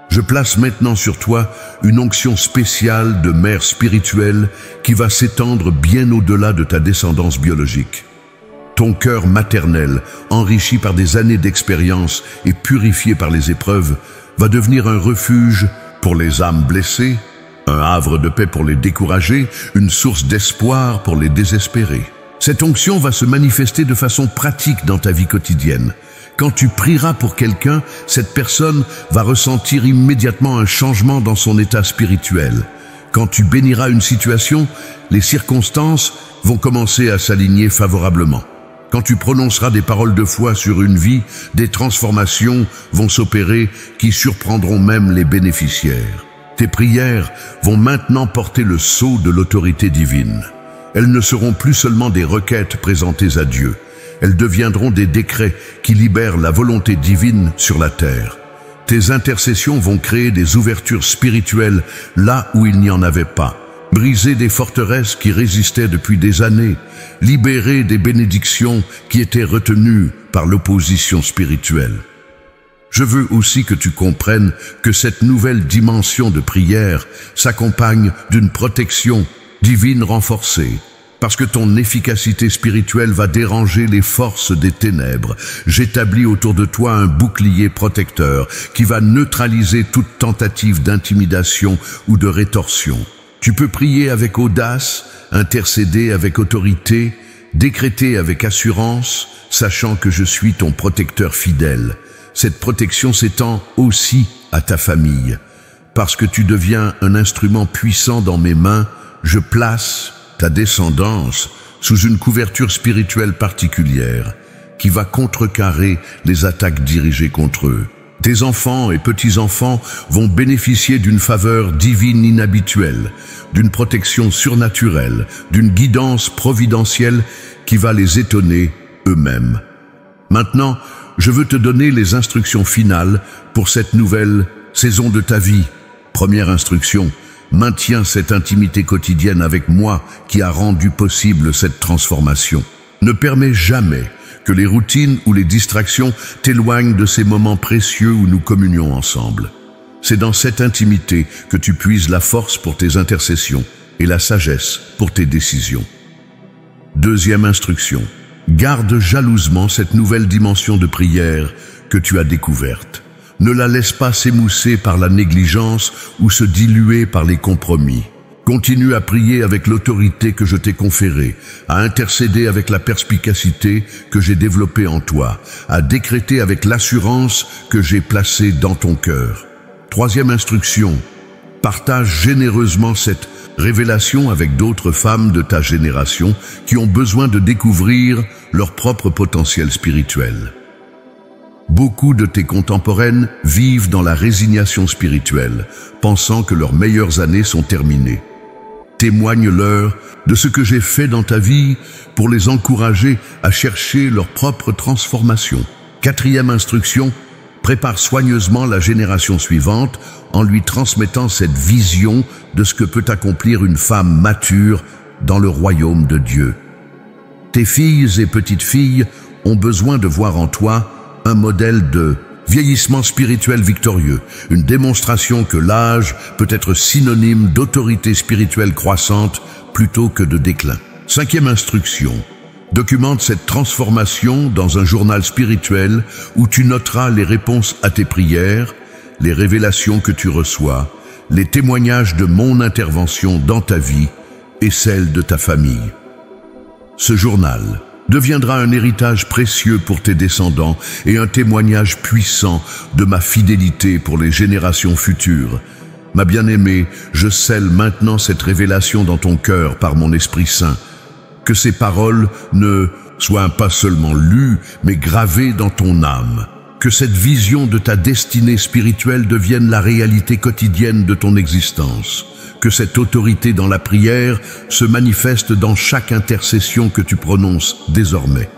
Je place maintenant sur toi une onction spéciale de mère spirituelle qui va s'étendre bien au-delà de ta descendance biologique. Ton cœur maternel, enrichi par des années d'expérience et purifié par les épreuves, va devenir un refuge pour les âmes blessées, un havre de paix pour les découragés, une source d'espoir pour les désespérés. Cette onction va se manifester de façon pratique dans ta vie quotidienne. Quand tu prieras pour quelqu'un, cette personne va ressentir immédiatement un changement dans son état spirituel. Quand tu béniras une situation, les circonstances vont commencer à s'aligner favorablement. Quand tu prononceras des paroles de foi sur une vie, des transformations vont s'opérer qui surprendront même les bénéficiaires. Tes prières vont maintenant porter le sceau de l'autorité divine. Elles ne seront plus seulement des requêtes présentées à Dieu. Elles deviendront des décrets qui libèrent la volonté divine sur la terre. Tes intercessions vont créer des ouvertures spirituelles là où il n'y en avait pas, briser des forteresses qui résistaient depuis des années, libérer des bénédictions qui étaient retenues par l'opposition spirituelle. Je veux aussi que tu comprennes que cette nouvelle dimension de prière s'accompagne d'une protection divine renforcée. Parce que ton efficacité spirituelle va déranger les forces des ténèbres, j'établis autour de toi un bouclier protecteur qui va neutraliser toute tentative d'intimidation ou de rétorsion. Tu peux prier avec audace, intercéder avec autorité, décréter avec assurance, sachant que je suis ton protecteur fidèle. Cette protection s'étend aussi à ta famille. Parce que tu deviens un instrument puissant dans mes mains, je place ta descendance sous une couverture spirituelle particulière qui va contrecarrer les attaques dirigées contre eux. Tes enfants et petits-enfants vont bénéficier d'une faveur divine inhabituelle, d'une protection surnaturelle, d'une guidance providentielle qui va les étonner eux-mêmes. Maintenant, je veux te donner les instructions finales pour cette nouvelle saison de ta vie. Première instruction: maintiens cette intimité quotidienne avec moi qui a rendu possible cette transformation. Ne permets jamais que les routines ou les distractions t'éloignent de ces moments précieux où nous communions ensemble. C'est dans cette intimité que tu puises la force pour tes intercessions et la sagesse pour tes décisions. Deuxième instruction: garde jalousement cette nouvelle dimension de prière que tu as découverte. Ne la laisse pas s'émousser par la négligence ou se diluer par les compromis. Continue à prier avec l'autorité que je t'ai conférée, à intercéder avec la perspicacité que j'ai développée en toi, à décréter avec l'assurance que j'ai placée dans ton cœur. Troisième instruction: partage généreusement cette révélation avec d'autres femmes de ta génération qui ont besoin de découvrir leur propre potentiel spirituel. Beaucoup de tes contemporaines vivent dans la résignation spirituelle, pensant que leurs meilleures années sont terminées. Témoigne-leur de ce que j'ai fait dans ta vie pour les encourager à chercher leur propre transformation. Quatrième instruction: prépare soigneusement la génération suivante en lui transmettant cette vision de ce que peut accomplir une femme mature dans le royaume de Dieu. Tes filles et petites filles ont besoin de voir en toi un modèle de vieillissement spirituel victorieux, une démonstration que l'âge peut être synonyme d'autorité spirituelle croissante plutôt que de déclin. Cinquième instruction: documente cette transformation dans un journal spirituel où tu noteras les réponses à tes prières, les révélations que tu reçois, les témoignages de mon intervention dans ta vie et celle de ta famille. Ce journal deviendra un héritage précieux pour tes descendants et un témoignage puissant de ma fidélité pour les générations futures. Ma bien-aimée, je scelle maintenant cette révélation dans ton cœur par mon Esprit Saint. Que ces paroles ne soient pas seulement lues, mais gravées dans ton âme. que cette vision de ta destinée spirituelle devienne la réalité quotidienne de ton existence. Que cette autorité dans la prière se manifeste dans chaque intercession que tu prononces désormais.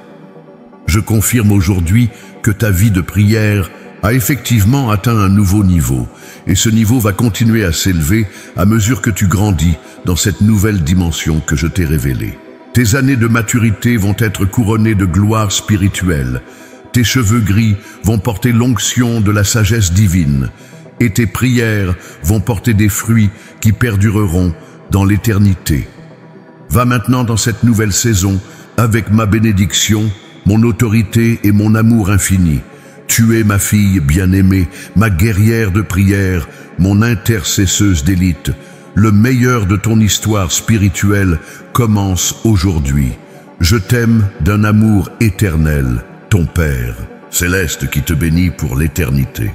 Je confirme aujourd'hui que ta vie de prière a effectivement atteint un nouveau niveau, et ce niveau va continuer à s'élever à mesure que tu grandis dans cette nouvelle dimension que je t'ai révélée. Tes années de maturité vont être couronnées de gloire spirituelle, tes cheveux gris vont porter l'onction de la sagesse divine, et tes prières vont porter des fruits qui perdureront dans l'éternité. Va maintenant dans cette nouvelle saison avec ma bénédiction, mon autorité et mon amour infini. Tu es ma fille bien-aimée, ma guerrière de prière, mon intercesseuse d'élite. Le meilleur de ton histoire spirituelle commence aujourd'hui. Je t'aime d'un amour éternel, ton Père céleste qui te bénit pour l'éternité.